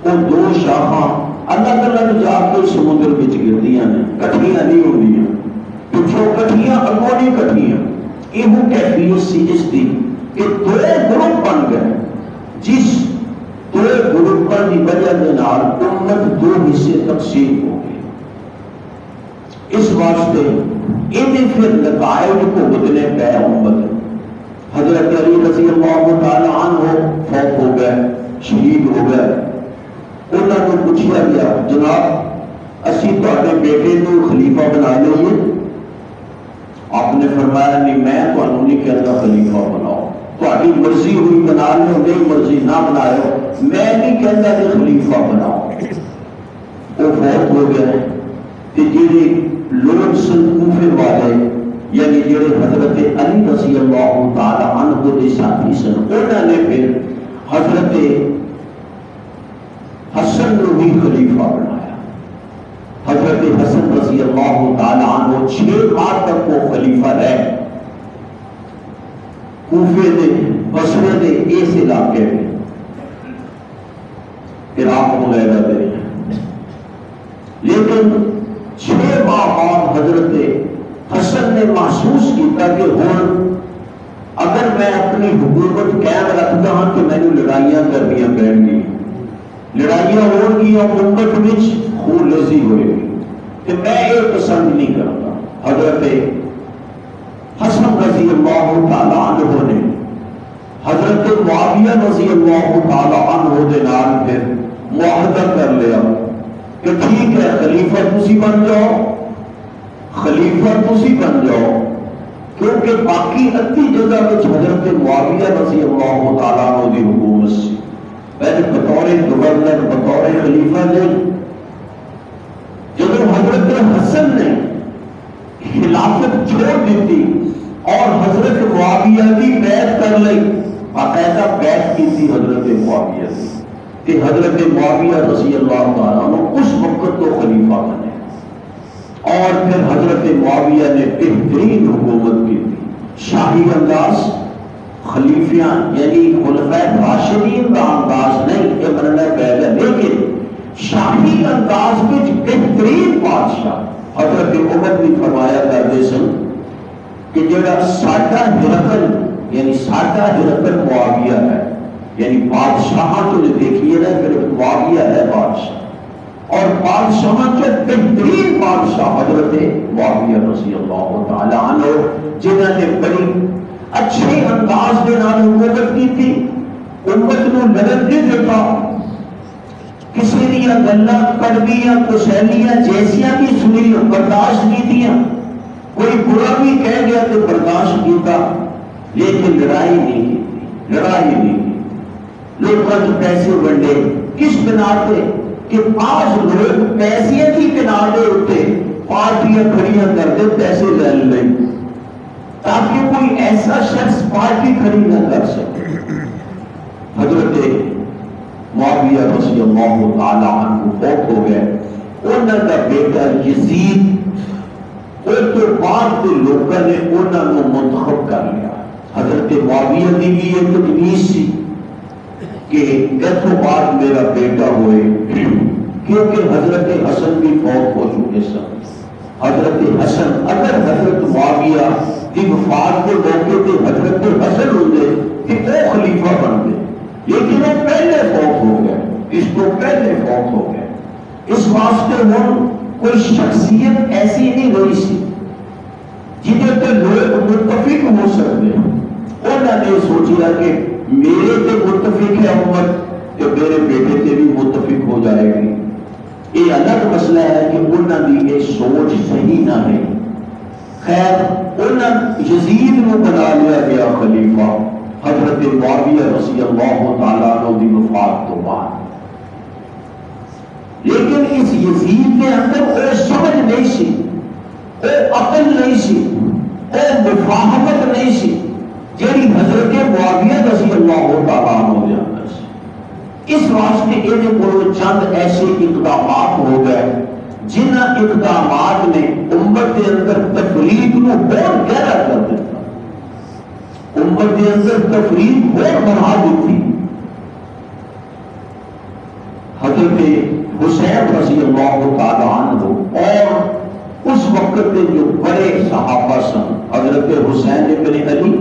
وہ 2 شاخاں الگ الگ جا کے سمندر وچ گردیاں نے، کٹھیاں نہیں ہوندیاں، پچھوں کٹھیاں اگوں نہیں کٹھیاں. یہ کیفیت سی اس دی کہ 2 گروپ بن گئے، جس 2 گروپاں دی وجہ دے نال امت 2 حصے تقسیم ہو گئی. اس واسطے انہیں پھر نتائج بھگتنے پے امت. حضرت علی رضی اللہ تعالی عنہ فوت ہو گئے، شہید ہو گئے. انہوں نے پوچھا گیا جناب اسی تواڈے بیٹے کو خلیفہ بنا لئیے؟ آپ نے فرمایا نہیں، میں تانوں نہیں کہتا خلیفہ بناؤ، تہاڈی مرضی ہوئی بنا لو، نہیں مرضی نہ بناؤ، میں نہیں کہتا کہ خلیفہ بناؤ. وہ فوت ہو گئے. کہ جڑے لوگ سن کوفے والے، یعنی جڑے حضرت علی رضی اللہ تعالی عنہ کے ساتھی سن، انہوں نے پھر حضرت حسن کو بھی خلیفہ بنایا. حضرت حسن رضی اللہ تعالی عنہ 6 ماہ تک وہ خلیفہ رہے کوفے دے، بصرے دے اس علاقے میں، عراق وغیرہ دے. لیکن 6 ماہ بعد حضرت حسن نے محسوس کیا کہ ہوں اگر میں اپنی حکومت قائم رکھتا ہوں کہ میں نے لڑائیاں کرنیاں پڑیں گی، لڑائیاں ہون گی اور امت میں خون ریزی ہوئے گی، کہ میں یہ پسند نہیں کرتا. حضرت حسن رضی اللہ تعالی عنہ نے حضرت معاویہ رضی اللہ تعالی عنہ دے نال پھر معاہدہ کر لیا کہ ٹھیک ہے خلیفہ تسی بن جاؤ، خلیفہ تسی بن جاؤ، کیونکہ باقی ادھی جگہ میں حضرت معاویہ رضی اللہ تعالیٰ عنہ دی حکومت سی، پہلے بطور گورنر بطور خلیفہ نہیں. جب حضرت حسن نے خلافت چھوڑ دیتی اور حضرت معاویہ کی بیعت کر لی، باقاعدہ بیعت کی تھی حضرت معاویہ کی، کہ حضرت معاویہ رضی اللہ تعالیٰ عنہ اس وقت کو خلیفہ بنے. اور پھر حضرت معاویہ نے بہترین حکومت کی تھی، شاہی انداز، خلیفیاں یعنی خلفائے راشدین کا انداز نہیں، یہ بننا پہلے، لیکن شاہی انداز میں بہترین بادشاہ حضرت عمر بھی فرمایا کرتے سن کہ جڑا ساڈا ہرقل یعنی ساڈا ہرقل معاویہ ہے، یعنی بادشاہ تو دیکھیے نا، پھر معاویہ ہے بادشاہ، اور بادشاہ کے بہترین بادشاہ حضرت معاویہ رضی اللہ تعالی عنہ، جنہوں نے بڑی اچھے انداز کے نال حکومت کی تھی، امت کو لگن نہیں دیتا، کسی دیا گلاں کڑویاں کسیلیاں جیسیاں بھی سنی برداشت کی دیا، کوئی برا بھی کہہ گیا تو برداشت کیتا، لیکن لڑائی نہیں کی، لڑائی نہیں کی۔ لوگوں کو پیسے ونڈے کس بنا پہ کہ آج لوگ پیسے کی بنا دے ہوتے پارٹیاں کھڑیاں کرتے پیسے لے لیں تاکہ کوئی ایسا شخص پارٹی کھڑی نہ کر سکے۔ حضرت معاویہ رضی اللہ تعالی عنہ فوت ہو گئے، انہوں کا بیٹا یزید اور تو بعد کے لوگوں نے انہوں کو منتخب کر لیا۔ حضرت معاویہ کی بھی ایک تجویز سی کہ ایتھوں بعد میرا بیٹا ہوئے، کیونکہ حضرت حسن بھی فوت ہو چکے سن۔ حضرت حسن اگر حضرت معاویہ کی وفات کے موقع پہ حضرت حسن ہوتے کہ وہ خلیفہ بن گئے، لیکن وہ پہلے فوت ہو گئے، اس کو پہلے فوت ہو گئے۔ اس واسطے ہم کوئی شخصیت ایسی نہیں رہی سی جنہیں پہ لوگ متفق ہو سکتے ہیں۔ انہوں نے سوچا کہ میرے پہ متفق ہے امت کہ میرے بیٹے پہ بھی متفق ہو جائے گی۔ یہ الگ مسئلہ ہے کہ انہوں نے یہ سوچ صحیح نہ ہے۔ خیر انہوں یزید کو بنا لیا گیا خلیفہ حضرت معاویہ رضی اللہ تعالیٰ عنہ کی وفات تو بعد، لیکن اس یزید کے اندر وہ سمجھ نہیں سی، وہ عقل نہیں سی، وہ مفاہمت نہیں سی جیڑی حضرت معاویہ رضی اللہ تعالیٰ عنہ کے اندر سی۔ اس واسطے یہ کو چند ایسے اقدامات ہو گئے جن اقدامات نے امت کے اندر تفریق کو بہت گہرا کر دیتا، امت کے اندر تفریق بہت بڑھا دیتی۔ حضرت حسین رضی اللہ تعالیٰ عنہ اور اس وقت کے جو بڑے صحابہ سن، حضرت حسین بن علی،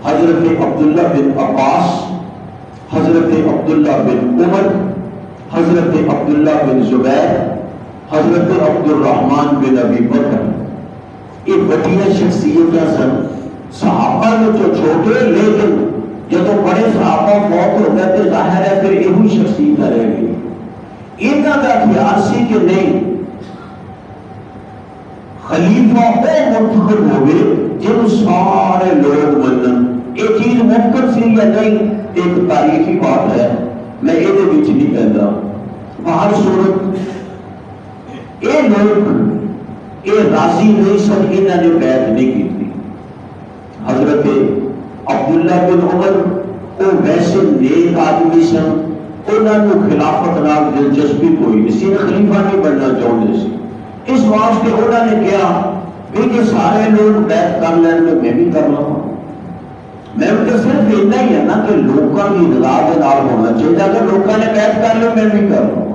حضرت عبداللہ بن عباس، حضرت عبداللہ بن عمر، حضرت عبداللہ بن زبیر، حضرت عبد الرحمن بن ابی بکر، یہ بڑی شخصیتیں سن۔ صحابہ میں تو چھوٹے، لیکن جب بڑے صحابہ فوت ہو گئے تو ظاہر ہے پھر یہی شخصیت رہ گئی۔ انہوں کا خیال سی کہ نہیں خلیفہ وہ منتخب ہوئے جن سارے لوگ منن۔ یہ چیز ممکن سی یا نہیں ایک تاریخی بات ہے، میں یہ نہیں کہتا۔ باہر صورت یہ لوگ یہ راضی نہیں سن، انہوں نے بیعت نہیں کی تھی۔ حضرت عبداللہ بن عمر وہ ویسے نیک آدمی سن، انہوں کو خلافت نال دلچسپی کوئی نہیں سی، خلیفہ نہیں بننا چاہتے سی۔ اس واسطے انہوں نے کہا کہ سارے لوگ بیعت کر لیں تو میں بھی کر لوں، میں ان کے صرف اتنا ہی ہے نا کہ لوگوں کی رضا کے نال ہونا چاہیے، اگر لوگوں نے بیعت کر لو میں بھی کر لوں۔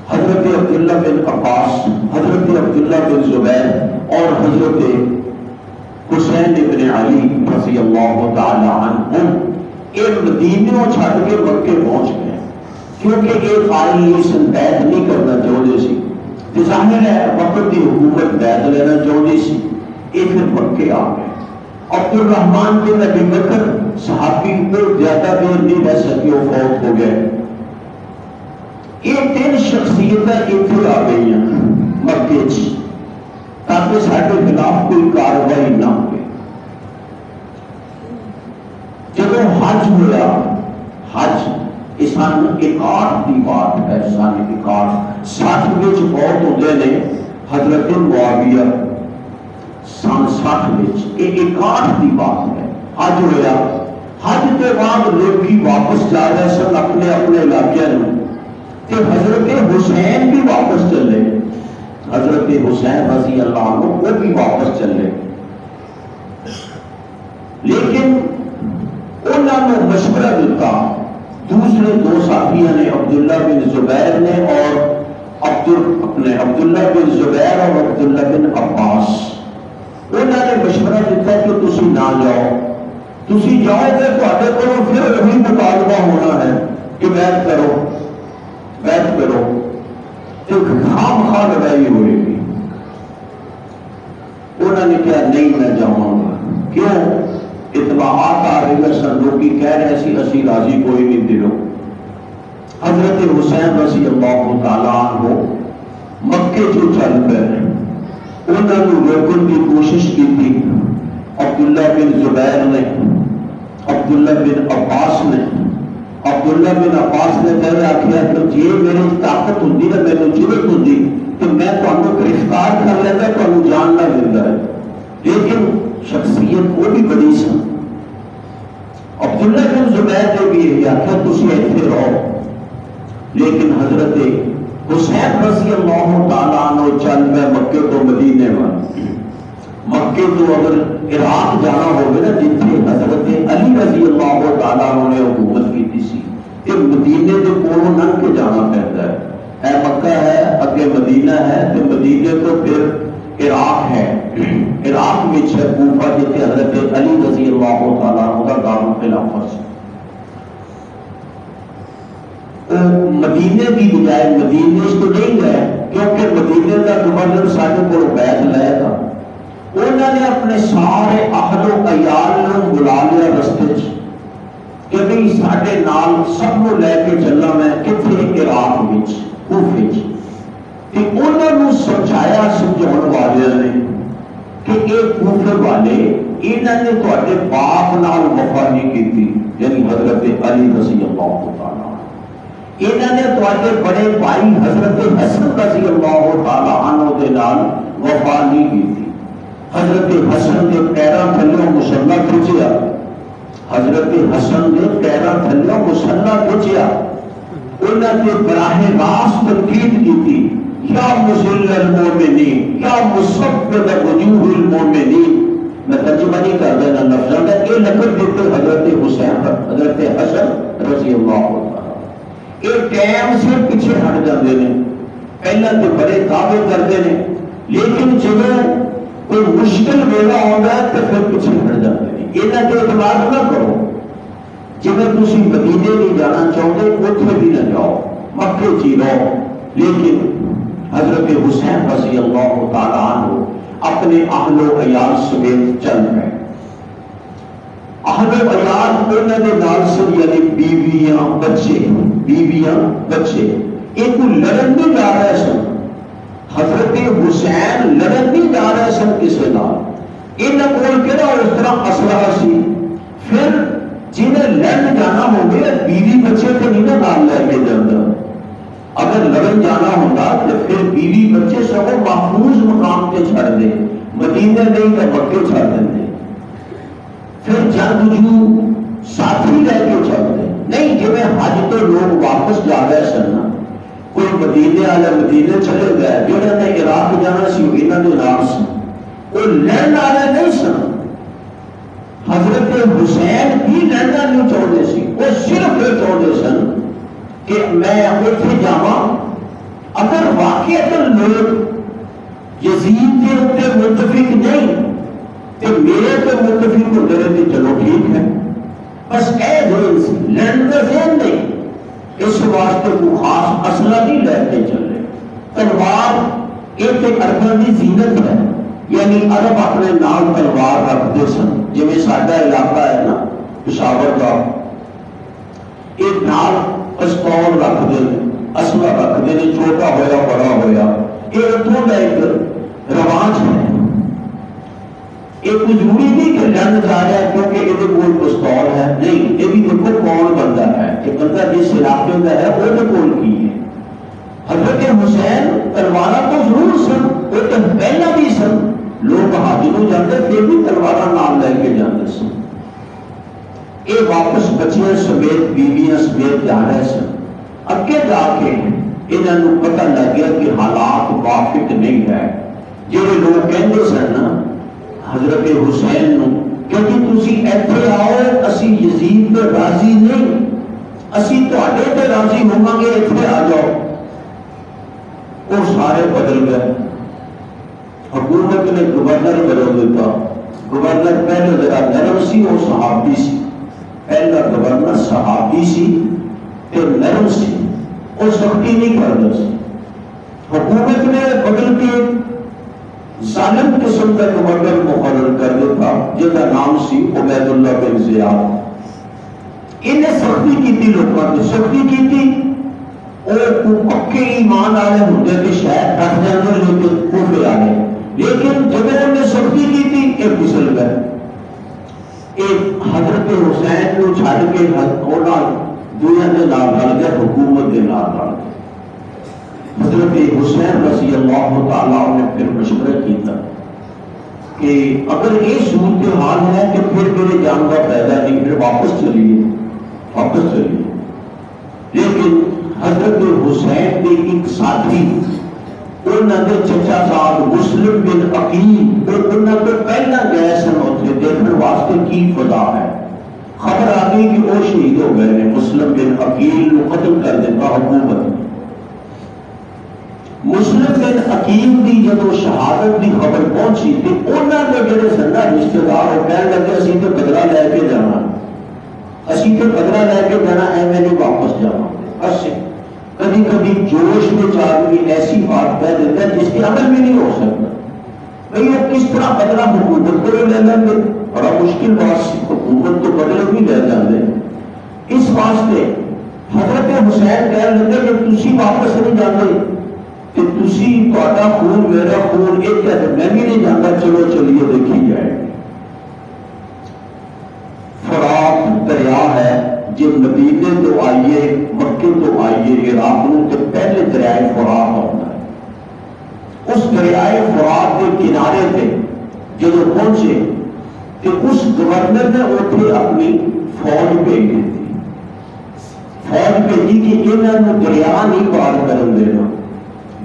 حضرت عبداللہ بن عباس، حضرت عبداللہ بن زبیر اور حضرت حسین بن علی رضی اللہ تعالی عنہ ایک مدینہ چھڑ کے مکے پہنچ گئے، کیونکہ ایک قائل نہیں سن، بیعت نہیں کرنا چاہتے سی، ظاہر ہے وقت کی حکومت بیعت لینا چاہتی سی، یہ پھر مکے آ گئے۔ عبد الرحمن بن ابی بکر صحابی کو زیادہ دیر نہیں رہ سکی، وہ فوت ہو گئے۔ یہ تین شخصیتیں اتنے آ گئی ہیں مکے تاکہ سارے خلاف کوئی کاروائی نہ ہو۔ جب حج ہوا، حج سن 61 کی بات ہے، سن 61 60 میں فوت ہوتے ہیں حضرت معاویہ، سن 60 میں یہ 61 کی بات ہے۔ حج ہوا، حج کے بعد لوگ واپس جا رہے سن اپنے اپنے علاقے میں، کہ حضرت حسین بھی واپس چلے، حضرت حسین رضی اللہ عنہ وہ بھی واپس چلے، لیکن انہوں نے مشورہ دیتا دوسرے دو ساتھیوں نے، عبداللہ بن زبیر نے اور عبداللہ بن زبیر اور عبداللہ بن عباس، انہوں نے مشورہ دیتا کہ تسی نہ جاؤ، تسی جاؤ گے تواڈے کولوں پھر وہی مطالبہ ہونا ہے کہ بیعت کرو تو خام خواہ لڑائی ہوئے گی۔ انہوں نے کہا نہیں میں جاؤں گا، کیوں؟ اطلاعات آ رہی ہے، صندوقی کہہ رہے سی اسی راضی کوئی نہیں دلو۔ حضرت حسین رضی اللہ تعالیٰ عنہ مکے جو چل پے، انہوں نے روکن کی کوشش کی تھی عبداللہ بن زبیر نے، عبداللہ بن عباس نے۔ عبداللہ بن عباس نے پہلے آخیا کہ جی میری طاقت ہوتی نا، میرے ضرورت ہوتی تو میں تمہیں گرفتار کر لیتا، تمہیں جان نہ ملتا ہے، لیکن شخصیت وہ بھی بڑی سن۔ عبداللہ بن زبیر نے بھی یہ آخیا تسی ایتھے رہو، لیکن حضرت حسین رضی اللہ تعالیٰ عنہ چل پے مکے تو مدینے میں۔ مکے تو اگر عراق جانا ہوگا نا، جتنے حضرت علی رضی اللہ تعالیٰ عنہ نے حکومت کی تھی، کہ مدینے کے کولوں لنگ کے جانا پڑتا ہے۔ اے مکہ ہے، اگے مدینہ ہے، تو مدینے تو پھر عراق ہے، عراق میں ہے کوفہ جتنے حضرت علی رضی اللہ تعالیٰ عنہ کا دارالخلافت سے۔ مدینے کی بجائے مدینے سے تو نہیں گئے، کیونکہ مدینے کا گورنر سارے کو بیعت لے گا، انہوں نے اپنے سارے اہل و عیال نے بلا لیا رستے کہ بھئی ساڈے نال سب کو لے کے چلنا میں کتنے عراق وچ کوفے وچ۔ تے انہوں نے سمجھایا سمجھاؤن والے نے کہ یہ کوفے والے انہوں نے تواڈے باپ نال وفا نہیں کیتی، یعنی حضرت علی رضی اللہ تعالیٰ، انہوں نے تواڈے بڑے بھائی حضرت حسن رضی اللہ تعالیٰ عنہ دے نال وفا نہیں کیتی۔ حضرت حسن نے پیراں تھلوں مسلح کھچیا، حضرت حسن نے پیراں تھلوں مسلح کھچیا، انہوں نے براہ راست تنقید کی تھی، یا مذل المومنین یا مصبب وجوہ المومنین۔ میں ترجمہ نہیں کر دینا لفظوں کا، یہ لقب دیتے حضرت حسین حضرت حسن رضی اللہ تعالیٰ، یہ ٹائم سے پیچھے ہٹ جاتے ہیں، پہلا تو بڑے دعوے کرتے ہیں، لیکن جب کوئی مشکل ویلا ہوتا ہے تو پھر پیچھے ہٹ جاتے ہیں۔ یہاں کے اعتماد نہ کرو، جب تسی مدینے نہیں جانا چاہتے اتنے بھی نہ جاؤ، مکے چی رہو، لیکن حضرت حسین رضی اللہ تعالیٰ عنہ اپنے اہل و عیال سمیت چل گئے۔ اہل و عیال انہوں نے نال سن، یعنی بیویاں بچے، یہ کوئی لڑن نہیں جا رہے سن، حضرت حسین لڑن نہیں جا رہے سن کسی نال، انہوں کو کہنا اس طرح اسلحہ سی، پھر جنہیں لڑن جانا ہوگا بیوی بچے تو نہیں نہ نال لے کے جانا، اگر لڑن جانا ہوگا تو پھر بیوی بچے سب محفوظ مقام پہ چھڑ دے، مدینے نہیں تو مکے چھڑ دیں، پھر جنگ جو ساتھی لے کے چل دے۔ نہیں جی میں حج تو لوگ واپس جا رہے سن، کوئی مدینے والے مدینے چلے گئے، جنہوں نے عراق جانا سی انہوں نے نام سن، وہ لڑن والے نہیں سن۔ حضرت حسین بھی لڑنا نہیں چاہتے سی، وہ صرف یہ چاہتے سن کہ میں اتنے جاواں، اگر واقعی لوگ یزید کے اتنے متفق نہیں تو میرے تو متفق ہوتے رہتے، چلو ٹھیک ہے، بس اے ذہن سی، لڑن کا ذہن نہیں، اس واسطے کو خاص اسلحہ نہیں لے کے چلے۔ تلوار ایک عربوں کی زینت ہے، یعنی عرب اپنے نال تلوار رکھتے سن، جی میں ساڈا علاقہ ہے نا پشاور کا، ایک نال پستول رکھتے ہیں، اسلحہ رکھتے ہیں، چھوٹا ہویا بڑا ہویا، یہ اتوں کا ایک رواج ہے۔ ایک ضروری نہیں کہ لڑن جا رہا ہے کیونکہ یہ کوئی پستول ہے، نہیں، یہ بھی دیکھو کون بندہ ہے، کہ بندہ جس علاقے میں ہے وہ تو کون کی ہے۔ حضرت حسین تلوارہ تو ضرور سن، وہ تو پہلا بھی سن، لوگ حاضروں جاتے پھر بھی تلوارہ نام لے کے جاتے سن۔ یہ واپس بچیاں سمیت بیویاں سمیت جا رہے سن، اگے جا کے انہوں نے پتہ لگ گیا کہ حالات وافق نہیں ہے۔ جہے لوگ کہتے سن نا حضرت حسین نو کہ تسی ایتھے آؤ، اسی یزید پہ راضی نہیں، اسی تواڈے پہ راضی ہوواں گے، ایتھے آ جاؤ۔ سارے بدل گئے. حکومت نے گورنر بدل دیتا. گورنر پہلے ذرا نرم سی اور صحابی سی. پہلا گورنر صحابی سی تے نرم سی اور سختی نہیں کرتا سی. حکومت نے بدل کے ظالم قسم کا گورنر مقرر کر دیتا جس کا نام سی عبید اللہ بن زیاد. انہیں سختی کی تھی, لوگوں نے سختی کی تھی. اور پکے ایمان والے ہوتے کہ شاید ڈٹ جاتے لیکن کوفے آ گئے. لیکن جب انہوں نے سختی کی تھی یہ پھسل گئے. ایک حضرت حسین کو چھڑ کے دنیا کے نام ڈال گیا, حکومت کے نام ڈال گیا. حضرت حسین رضی اللہ تعالیٰ نے پھر مشورہ کیا کہ اگر یہ صورتحال ہے کہ پھر میرے جان کا فائدہ نہیں, پھر واپس چلیے. لیکن حضرت حسین کے ایک ساتھی انہوں نے چچا صاحب مسلم بن عقیل انہوں نے پہلا گئے سن اتنے دیکھنے واسطے کی فضا ہے. خبر آ گئی کہ وہ شہید ہو گئے نے. مسلم بن عقیل کو قتل کر دیتا حکومت. مسلم بن عقیل کی جب شہادت کی خبر پہنچی تو انہوں نے جڑے سنگا رشتے دار وہ کہنے لگے اسی تو بدلہ لے کے جانا, اسی تو بدلہ لے کے جانا, ایویں نہیں واپس جانا. بس کبھی کبھی جوش میں آدمی ایسی بات کہہ دیتا ہے جس کے عمل بھی نہیں ہو سکتا. بھئی وہ کس طرح بدلہ حکومت کو لے لیں گے؟ بڑا مشکل بات. حکومت تو بدلے بھی لے جاتے. اس واسطے حضرت حسین کہہ لگے کہ تسی واپس نہیں جاتے کہ تسی تہاڈا خون میرا خون ایک ہے, میں بھی نہیں جانا, چلو چلیے دیکھی جائے. فرات دریا ہے جو مدینے تو آئیے مکے تو آئیے عراق میں تو پہلے دریائے فرات ہوتا ہے. اس دریائے فرات کے کنارے پہ جب پہنچے تو اس گورنر نے اتنے اپنی فوج بھیج دی تھی. فوج بھیجی کہ انہوں نے دریا نہیں پار کرن دینا,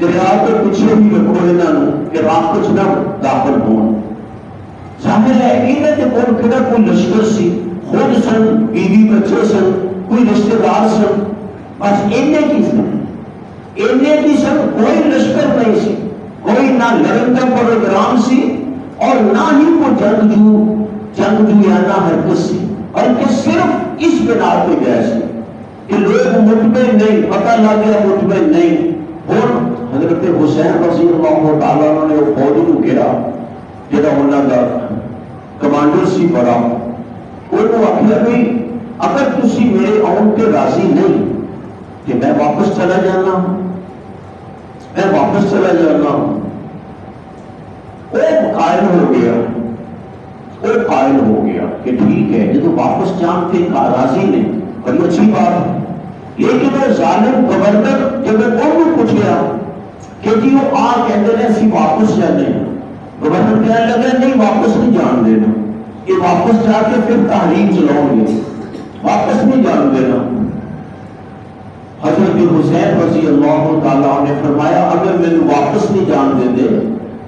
دریا کے پیچھے بھی رکھو انہوں کہ عراق نہ داخل ہون. ظاہر ہے انہوں نے کون کہنا کوئی لشکر سی, خود سن, بیوی بچے سن, کوئی رشتہ دار سن, بس اینے کی سن, کوئی لشکر نہیں سی, کوئی نہ لڑن کا پروگرام سی اور نہ ہی کوئی جنگجو یا نہ حرکت سی, بلکہ صرف اس بنا پہ گئے سی کہ لوگ مطمئن نہیں, پتہ لگ گیا مطمئن نہیں. اور حضرت حسین رضی اللہ تعالیٰ نے وہ فوج کو گھیرا جہاں انہوں کا کمانڈر سی بڑا. انہوں آخیا بھی اگر تسی میرے آن کے راضی نہیں کہ میں واپس چلا جانا, وہ قائل ہو گیا کہ ٹھیک ہے جب واپس جان کے راضی نہیں, بڑی اچھی بات ہے. لیکن وہ ظالم گورنر جب انہوں پوچھا کہ جی وہ آ کہتے ہیں اسی واپس جانے, گورنر کہنے لگا نہیں واپس نہیں جان دینا, یہ واپس جا کے پھر تحریک چلاؤ گے, واپس نہیں جان دینا. حضرت حسین رضی اللہ تعالیٰ نے فرمایا اگر میں واپس نہیں جان دے دے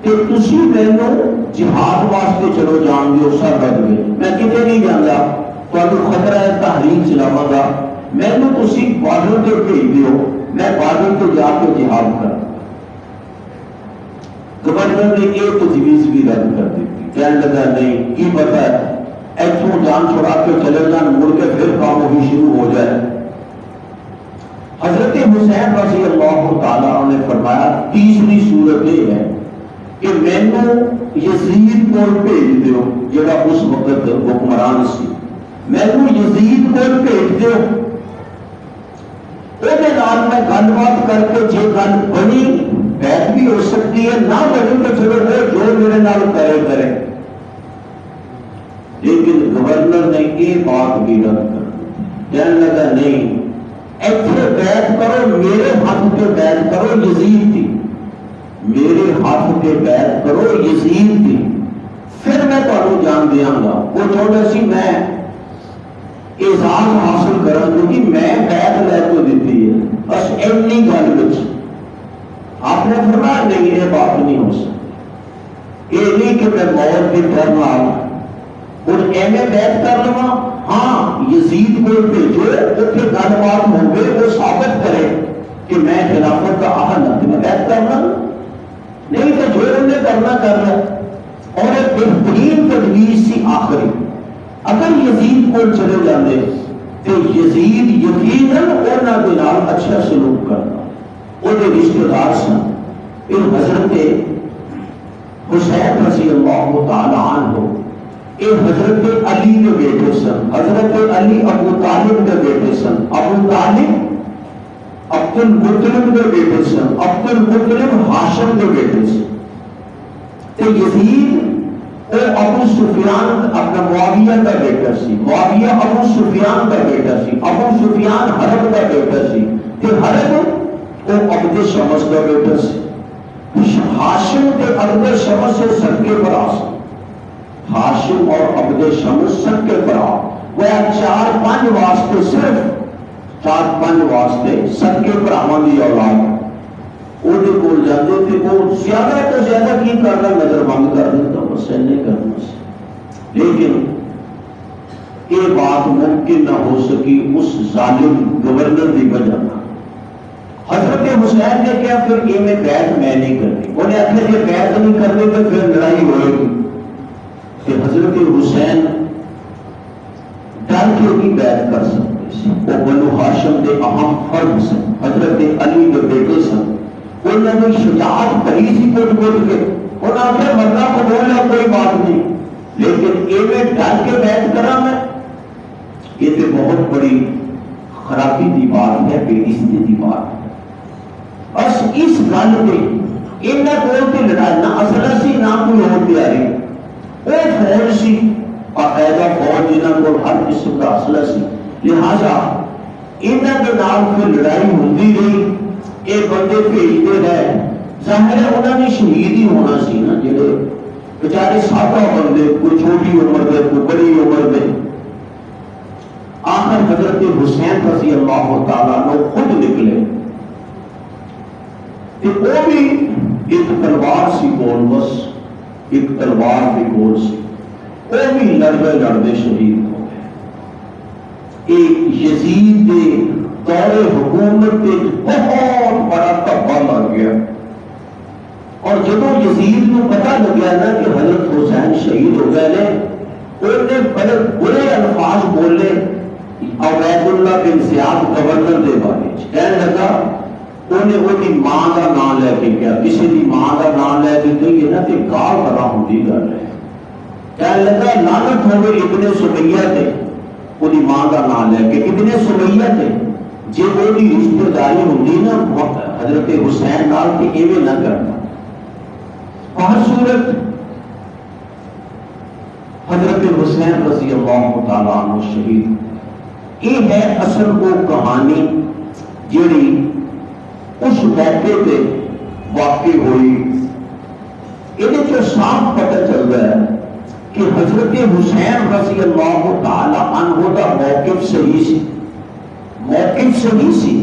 کہ تسی مینوں جہاد واسطے چلو جان دیو سر رد گئے, میں کتے نہیں جانا, تمہیں خطرہ ہے تحریک چلاواں گا, مینوں تسی بارڈر تے بھیج دیو, میں بارڈر تے جا کے جہاد کر. گورنر نے ایک تجویز بھی رد کر دی. کہنے لگا نہیں کی پتہ ہے ایتھوں جان چھڑا کے چلے جان, مڑ کے پھر کام وہی شروع ہو جائے. حضرت حسین رضی اللہ تعالیٰ نے فرمایا تیسری صورت یہ ہے کہ مینوں یزید کو بھیج دیو جڑا اس وقت حکمران سی, مینوں یزید کو بھیج دیو, اودے نال میں گل بات کر کے جے گل بنی بیعت بھی ہو سکتی ہے, نہ بنی تو چلو وہ جو میرے نال کرے. لیکن گورنر نے یہ بات بھی رد کر دی. کہنے لگا نہیں ایتھے بیعت کرو, میرے ہاتھ پہ بیعت کرو یزید کی, میرے ہاتھ پہ بیعت کرو یزید کی, پھر میں تمہیں جان دیاں گا. وہ چاہتا سی میں اعزاز حاصل کرا کیونکہ میں بیعت لے کو دیتی ہے, بس اینی گل وچ آپ نے فرمایا نہیں یہ بات نہیں ہو سکتی, یہ نہیں کہ میں موت کے ڈر نال اور ایویں بیعت کر لواں. ہاں یزید کو بھیجو اتنے گل بات ہو گئے, وہ ثابت کرے کہ میں خلافت کا اہل ہوں, بیعت کرنا نہیں تو جو انہیں کرنا کر لیا. اور ایک بہترین تجویز سی آخری، اگر یزید کو چلے جاندے تو یزید یقیناً انہاں دے نال اچھا سلوک کرنا. وہ رشتہ دار سن. پھر حضرت حسین رضی اللہ تعالی عنہ یہ حضرت علی کے بیٹے سن. حضرت علی ابو طالب کے بیٹے سن. ابو طالب عبد المطلب کے بیٹے سن. عبد المطلب ہاشم کے بیٹے سن. تو یزید ابو سفیان اپنا معاویہ کا بیٹا سی. معاویہ ابو سفیان کا بیٹا سی. ابو سفیان حرب کا بیٹا سی. تو حرب وہ عبد شمس کا بیٹا سی. ہاشم کے عبد شمس سے سکے برا سی. ہاشم اور عبد شمس سکے برا. وہ 4-5 واسطے صرف 4-5 واسطے سکے براہمن دی اولاد وہ کول جاتے تھے. وہ زیادہ تو زیادہ کی کرنا نظر بند کر دیتا بس نہیں کرنا سی. لیکن یہ بات ممکن نہ ہو سکی اس ظالم گورنر کی وجہ. حضرت حسین نے کیا پھر یہ میں بیعت میں نہیں کرنی. انہیں آخر یہ بیعت نہیں کرنی تو پھر لڑائی ہوئے گی. کہ حضرت حسین ڈر کے بھی بیعت کر سکتے سی. وہ بنو ہاشم کے اہم فرد سن. حضرت علی کے بیٹے سن. انہوں نے شجاعت کری سی کچھ بول کے. انہوں نے آخر مرنا کو بولنا کوئی بات نہیں لیکن یہ میں ڈر کے بیعت کرا میں یہ تو بہت بڑی خرابی دی بات ہے. بے عزتی دی بات ہے. بس اس گل پہ انہیں کول تے لڑائی نہ اصل سی نہ کوئی اور تیاری. وہ فوج سی باقاعدہ فوج جنہاں کو ہر قسم کا اصلہ سی. لہذا انہاں کے نام پھر لڑائی ہوتی رہی. یہ بندے بھیجتے رہے. ظاہر ہے انہوں نے شہید ہی ہونا سی نا. جڑے بیچارے سادہ بندے کوئی چھوٹی عمر میں کوئی بڑی عمر میں. آخر حضرت حسین رضی اللہ تعالیٰ عنہ خود نکلے. وہ بھی ایک تلوار سی کول بس ایک تلوار بھی کول سی. وہ بھی لڑتے لڑتے شہید ہو گئے. ایک یزید کے دور حکومت ایک بہت بڑا دھبا لگ گیا. اور جب یزید کو پتہ لگیا نا کہ حضرت حسین شہید ہو گئے نے انہوں نے بڑے برے الفاظ بولے عبید اللہ بن زیاد گورنر دے بارے. کہنے لگا انہیں وہ ماں کا نام لے کے کیا کسی کی ماں کا نام لے کے گئی ہے نا تو گال بڑا ہوتی گل ہے. کہنے لگا لعنت ہوئے ابن سمیہ تے وہی ماں کا نام لے کے. ابن سمیہ تے جی وہ رشتہ داری ہوتی نا حضرت حسین نال کہ ایویں نہ کرنا. ہر صورت حضرت حسین رضی اللہ تعالیٰ عنہ شہید. یہ ہے اصل وہ کہانی جیڑی اس موقع پہ واقع ہوئی. یہ جو صاف پتہ چل رہا ہے کہ حضرت حسین رضی اللہ تعالیٰ عنہ کا موقف صحیح سی. موقف صحیح سی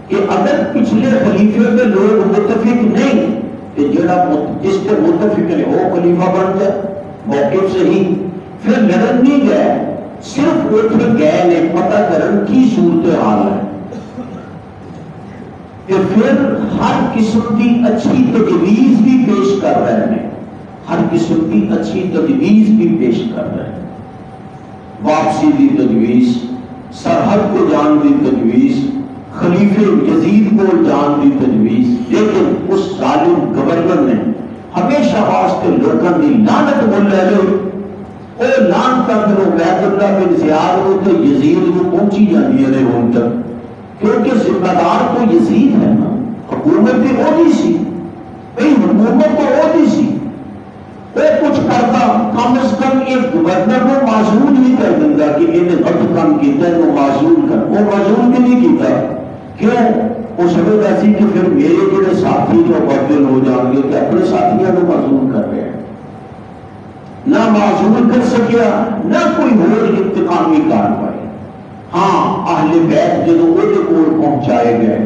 کہ اگر پچھلے خلیفے کے لوگ متفق نہیں کہ جڑا جس کے متفق ہے وہ خلیفہ بن جائے. موقف صحیح. پھر لڑن نہیں گئے صرف اتنے گئے نے پتہ کرن کی صورتحال ہے. کہ پھر ہر قسم کی اچھی تجویز بھی پیش کر رہے ہیں. ہر قسم کی اچھی تجویز بھی پیش کر رہے ہیں. واپسی کی تجویز, سرحد کو جان کی تجویز, خلیفے یزید کو جان کی تجویز. لیکن اس ظالم گورنر نے ہمیشہ واسطے لوگوں کی لعنت بول رہے وہ لعنت کا پھر عبید اللہ بن زیاد کو تو یزید کو پہنچی جاتی ہے ان تک کیونکہ ذمہ دار تو یزید ہے نا. حکومت بھی وہی سی بھائی حکومت تو وہی سی. وہ کچھ کرتا کم از کم ایک گورنر کو معزول ہی کر دیتا کہ انہیں غلط کام کیتا ہے وہ معزول کر. وہ معزول بھی نہیں کیتا. کیوں؟ وہ سمجھتا سی کہ پھر میرے جڑے ساتھی جو بدل ہو جائیں گے کہ اپنے ساتھیوں کو معزول کر رہے ہیں. نہ معزول کر سکیا نہ کوئی اور انتقامی کارروائی. ہاں اہل بیت جدو وہ پہنچائے گئے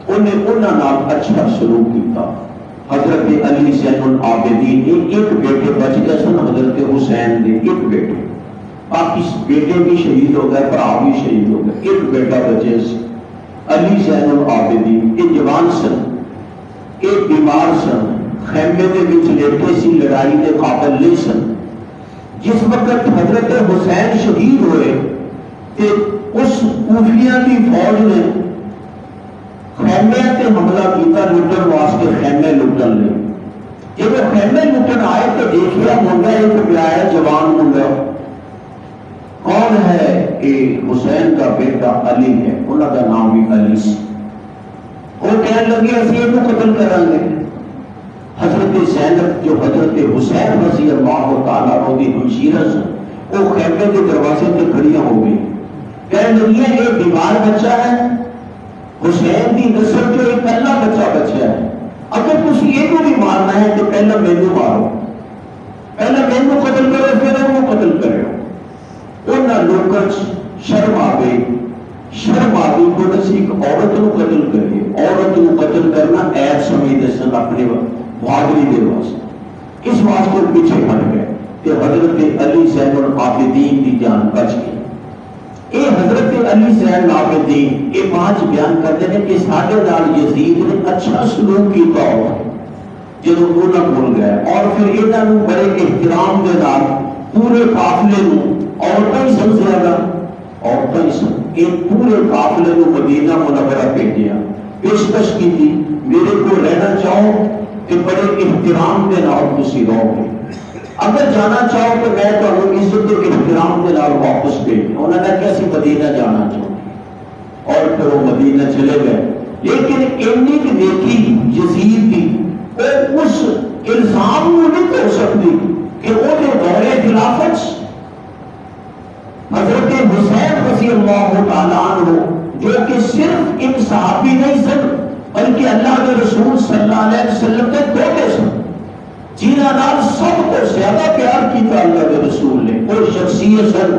انہیں انہوں نے اچھا سلوک کیتا. حضرت علی زین العابدین ایک بیٹے بچ گئے سن حضرت حسین دے ایک بیٹے. باقی بیٹے بھی شہید ہو گئے بھرا بھی شہید ہو گئے. ایک بیٹا بچے علی زین العابدین یہ جوان سن ایک بیمار سن، خیمے کے بچ لیٹے سی، لڑائی کے قابل نہیں سن۔ جس وقت حضرت حسین شہید ہوئے تے اس کوفیہ کی فوج نے خیمے تے حملہ کیتا لٹن واسطے، خیمے لٹن لے۔ جب خیمے لٹن آئے تو دیکھیا منڈا ایک پیایا جوان منڈا، کون ہے؟ کہ حسین کا بیٹا علی ہے، انہوں کا نام بھی علی سی۔ وہ کہنے لگے اسی یہ قتل کریں گے۔ حضرت زینب جو حضرت حسین رضی اللہ تعالیٰ عنہ کی ہمشیرہ سے، وہ خیمے کے دروازے پہ کھڑیاں ہو گئی، کہنے لگی یہ بیمار بچہ ہے، حسین کی نسل جو ایک پہلا بچہ بچہ ہے، اگر تسی یہ کو بھی مارنا ہے تو پہلا مینو مارو، پہلا مینو قتل کرو پھر وہ قتل کرو۔ انہاں لوگوں شرم آ گئی، شرم آ گئی کو نسی ایک عورت کو قتل کریے، عورت کو قتل کرنا عیب سمجھتے سن اپنے بہادری دے واسطے، اس واسطے پیچھے ہٹ گئے کہ حضرت علی زین العابدین کی جان بچ گئی۔ اے حضرت علی زین العابدین یہ پانچ بیان کرتے ہیں کہ ساڈے نال یزید نے اچھا سلوک کیتا ہوا جب انہوں بھول گئے، اور پھر انہاں نوں بڑے احترام دے نال پورے قافلے نوں عورتاں ہی سن زیادہ عورتاں ہی سن، ایک پورے قافلے نوں مدینہ منورہ بھیجیا، پیشکش کی تھی میرے کو رہنا چاہو کہ بڑے احترام دے نال تسی رہو گے، اگر جانا چاہو تو میں تو عزت کے احترام دے نال واپس بھیج۔ انہوں نے کہا سی مدینہ جانا چاہو، اور پھر وہ مدینہ چلے گئے۔ لیکن اتنی کی نیکی یزید کی وہ اس الزام کو نہیں کر سکتی کہ وہ دور خلافت حضرت حسین رضی اللہ تعالیٰ عنہ جو کہ صرف ان صحابی نہیں سن بلکہ اللہ کے رسول صلی اللہ علیہ وسلم کے بیٹے سن، جنہاں نال سب کو زیادہ پیار کیتا اللہ کے رسول نے، وہ شخصیت سن،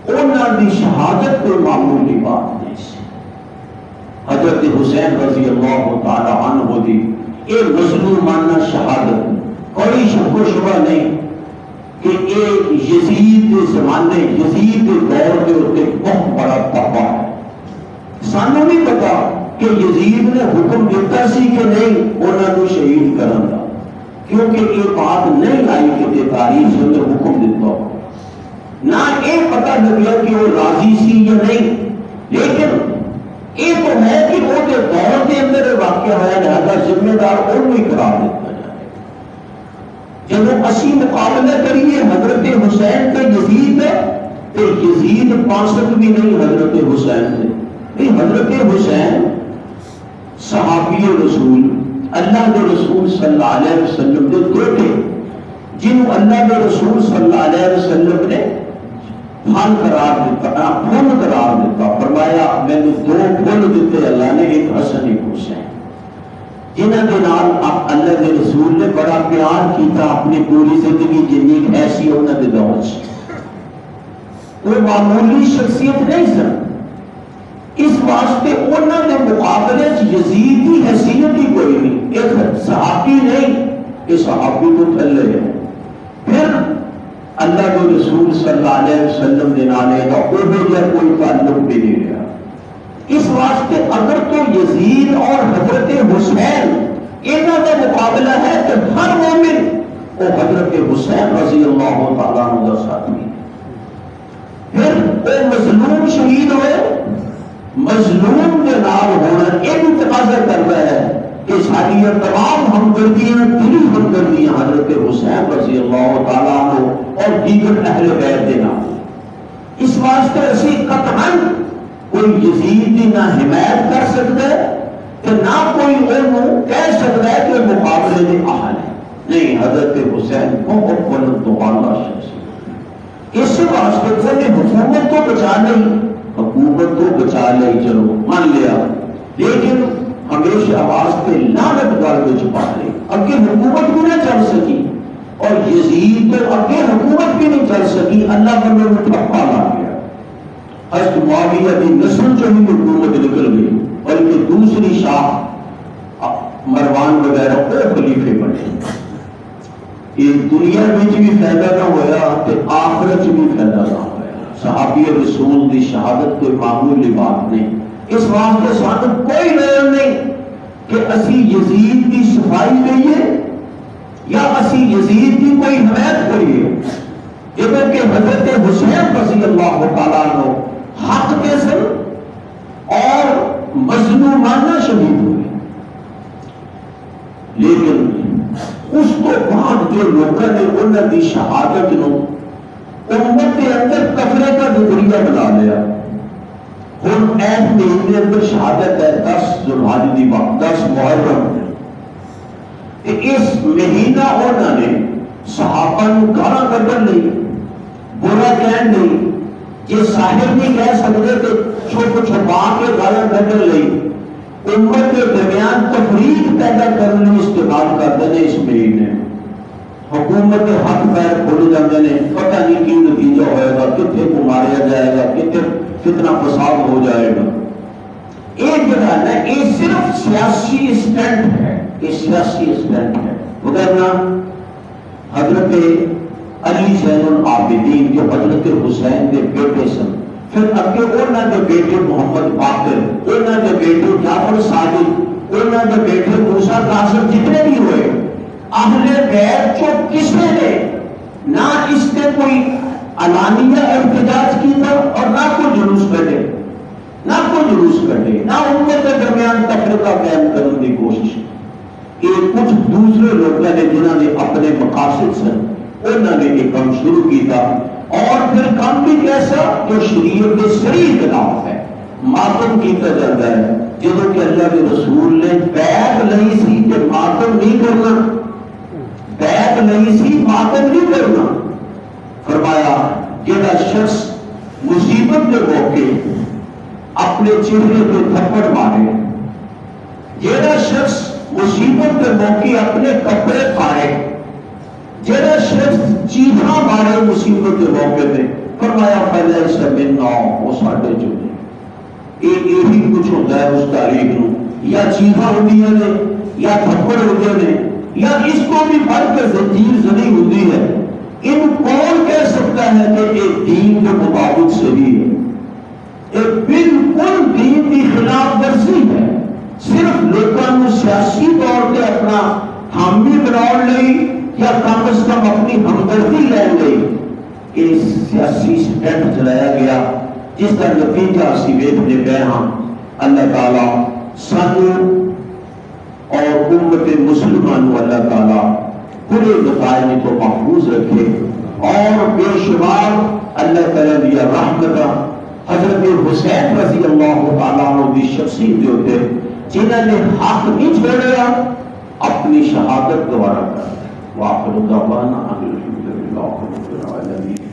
انہاں دی شہادت کوئی معمولی بات نہیں سی۔ حضرت حسین رضی اللہ تعالیٰ عنہ دی یہ مظلومانہ شہادت کوئی شک و شبہ نہیں کہ ایک یزید کے زمانے، یزید کے دور کے اوپر بہت بڑا تحفہ ہے۔ سانوں نہیں پتا کہ یزید نے حکم دیتا سی کہ نہیں انہوں نے شہید کرن دا، کیونکہ یہ بات نہیں آئی کہ تاریخ سے اندر حکم دیتا ہو، نہ یہ پتا لگیا کہ وہ راضی سی یا نہیں، لیکن یہ تو ہے کہ وہ دور کے اندر واقعہ ہوا، لہذا ذمہ دار انہوں ہی قرار دیتا جائے۔ جب اسی مقابلہ کریے حضرت حسین کا یزید تو یزید 65 بھی نہیں حضرت حسین سے، نہیں حضرت حسین صحابی رسول اللہ کے رسول صلی اللہ علیہ وسلم کے بیٹے، جنہوں اللہ کے رسول صلی اللہ علیہ وسلم نے پھل قرار دیتا، پھول قرار دیتا، فرمایا میں نے 2 پھول دیتے اللہ نے، ایک حسن ایک حسین، جنہاں کے نال اللہ کے رسول نے بڑا پیار کیتا اپنی پوری زندگی جنی ایسی انہوں کے دور سے۔ وہ معمولی شخصیت نہیں سن، اس واسطے انہوں نے مقابلے یزید کی حیثیت ہی کوئی نہیں، ایک صحابی نہیں کہ صحابی تو تھلے ہیں، پھر اللہ کے رسول صلی اللہ علیہ وسلم نے نالے کا کوئی تعلق بھی نہیں رہا۔ اس واسطے اگر تو یزید اور حضرت حسین انہوں کا مقابلہ ہے تو ہر مومن وہ حضرت حسین رضی اللہ تعالیٰ عنہ کا ساتھی ہے۔ پھر وہ مظلوم شہید ہوئے، مظلوم کے نام ہونا ایک تقاضا کرتا ہے کہ ساری تمام ہمدردیاں، دلی ہمدردیاں حضرت حسین رضی اللہ تعالیٰ عنہ اور دیگر اہل بیت کے نام۔ اس واسطے اسی قطعاً کوئی یزید کی نہ حمایت کر سکتا ہے کہ نہ کوئی انہوں کہہ سکتا ہے کہ مقابلے میں اہل ہے، نہیں حضرت حسین بہت بلند و بالا شخص، اس واسطے کوئی حکومت تو بچا نہیں، حکومت تو بچا لے چلو مان لیا، لیکن ہمیشہ آواز پہ لعنت گال میں چھپا لے، اگے حکومت بھی نہ چل سکی، اور یزید تو اگے حکومت بھی نہیں چل سکی، اللہ بندے میں ٹھپا لا گیا۔ حضرت معاویہ کی نسل جو ہی حکومت نکل گئی، بلکہ دوسری شاہ مروان وغیرہ وہ خلیفے بنے۔ یہ دنیا میں بھی فائدہ نہ ہوا تو آخرت بھی فائدہ نہ ہوا۔ صحابی رسول کی شہادت کوئی معمولی بات نہیں، اس واسطے سانو کوئی ڈر نہیں کہ اسی یزید کی صفائی لئیے یا اسی یزید کی کوئی حمایت کریے؟ جب کہ حضرت حسین رضی اللہ تعالیٰ عنہ حق کے سن اور مظلومانہ شہید ہوئے، لیکن اس کو بعد جو لوگوں نے انہوں کی شہادت نو امت کے اندر کفرے کا نظریہ بنا لیا۔ ہن ایس مہینے اندر شہادت ہے 10 ذوالحج دی بات، 10 محرم، اس مہینہ انہوں نے صحابہ نو گالاں کڈن لئی، برا کہن لئی، یہ صاحب نہیں کہہ سکتے کہ چھپ چھپا کے گالاں کڈن لئی، امت کے درمیان تفریق پیدا کرنے میں استعمال کرتے ہیں۔ اس مہینے حکومت کے حق پیر کھول جاتے ہیں، پتہ نہیں کی نتیجہ ہوئے گا، کتنے کو ماریا جائے گا، کتنا فساد ہو جائے گا۔ ایک جگہ ہے یہ صرف سیاسی اسٹنٹ ہے، یہ سیاسی اسٹنٹ ہے، وغیرہ حضرت علی زین العابدین جو حضرت حسین کے بیٹے سن، پھر اگے انہوں نے بیٹے محمد باقر، انہوں نے بیٹے جعفر صادق، انہوں نے بیٹے موسیٰ قاسم، جتنے بھی ہوئے اہل بیت جو کسی نے نہ اس کے کوئی علانیہ احتجاج کیا اور نہ کوئی جلوس کٹے، نہ کوئی جلوس کٹے، نہ امت کے درمیان تفرقہ قائم کرنے کی کوشش کی۔ یہ کچھ دوسرے لوگ نے جنہوں نے اپنے مقاصد سے انہوں نے یہ کام شروع کیا، اور پھر کام بھی کیسا جو شریعت کے صریح خلاف ہے، ماتم کیتا جاتا ہے، جدوں کہ اللہ کے رسول نے بیعت نہیں سی کہ ماتم نہیں کرنا، بیعت نہیں سی ماتم نہیں کرنا، فرمایا جڑا شخص مصیبت کے موقع اپنے چہرے پہ تھپڑ مارے، جڑا شخص مصیبت کے موقع اپنے کپڑے پھاڑے، جڑا شخص چیخا مارے مصیبت کے موقع پہ، فرمایا فلیس منا، وہ ساڈے چوں نہیں۔ یہی کچھ ہوتا ہے اس تاریخ نو، یا چیخا ہوتی ہے یا تھپڑ ہوتے ہیں، یا اس کو بھی بڑھ کے زنجیر زنی ہوتی ہے۔ ان کون کہہ سکتا ہے کہ یہ دین کے مطابق صحیح ہے؟ یہ بالکل دین کی خلاف ورزی ہے، صرف لوگوں کو سیاسی طور پہ اپنا حامی بناؤ لئی یا کم از کم اپنی ہمدردی لین لئی یہ سیاسی سٹینڈ چلایا گیا، جس کا نتیجہ اسی ویکھنے پے ہاں۔ اللہ تعالیٰ سانو اور امت مسلمان اللہ تعالیٰ پورے نتائج کو محفوظ رکھے، اور بے شمار اللہ تعالیٰ دیا رحمت حضرت حسین رضی اللہ تعالیٰ عنہ کی شخصیت جو تھے جنہوں نے حق نہیں چھوڑا، اپنی شہادت دوبارہ کر۔ وآخر دعوانا ان الحمد للہ رب العالمین۔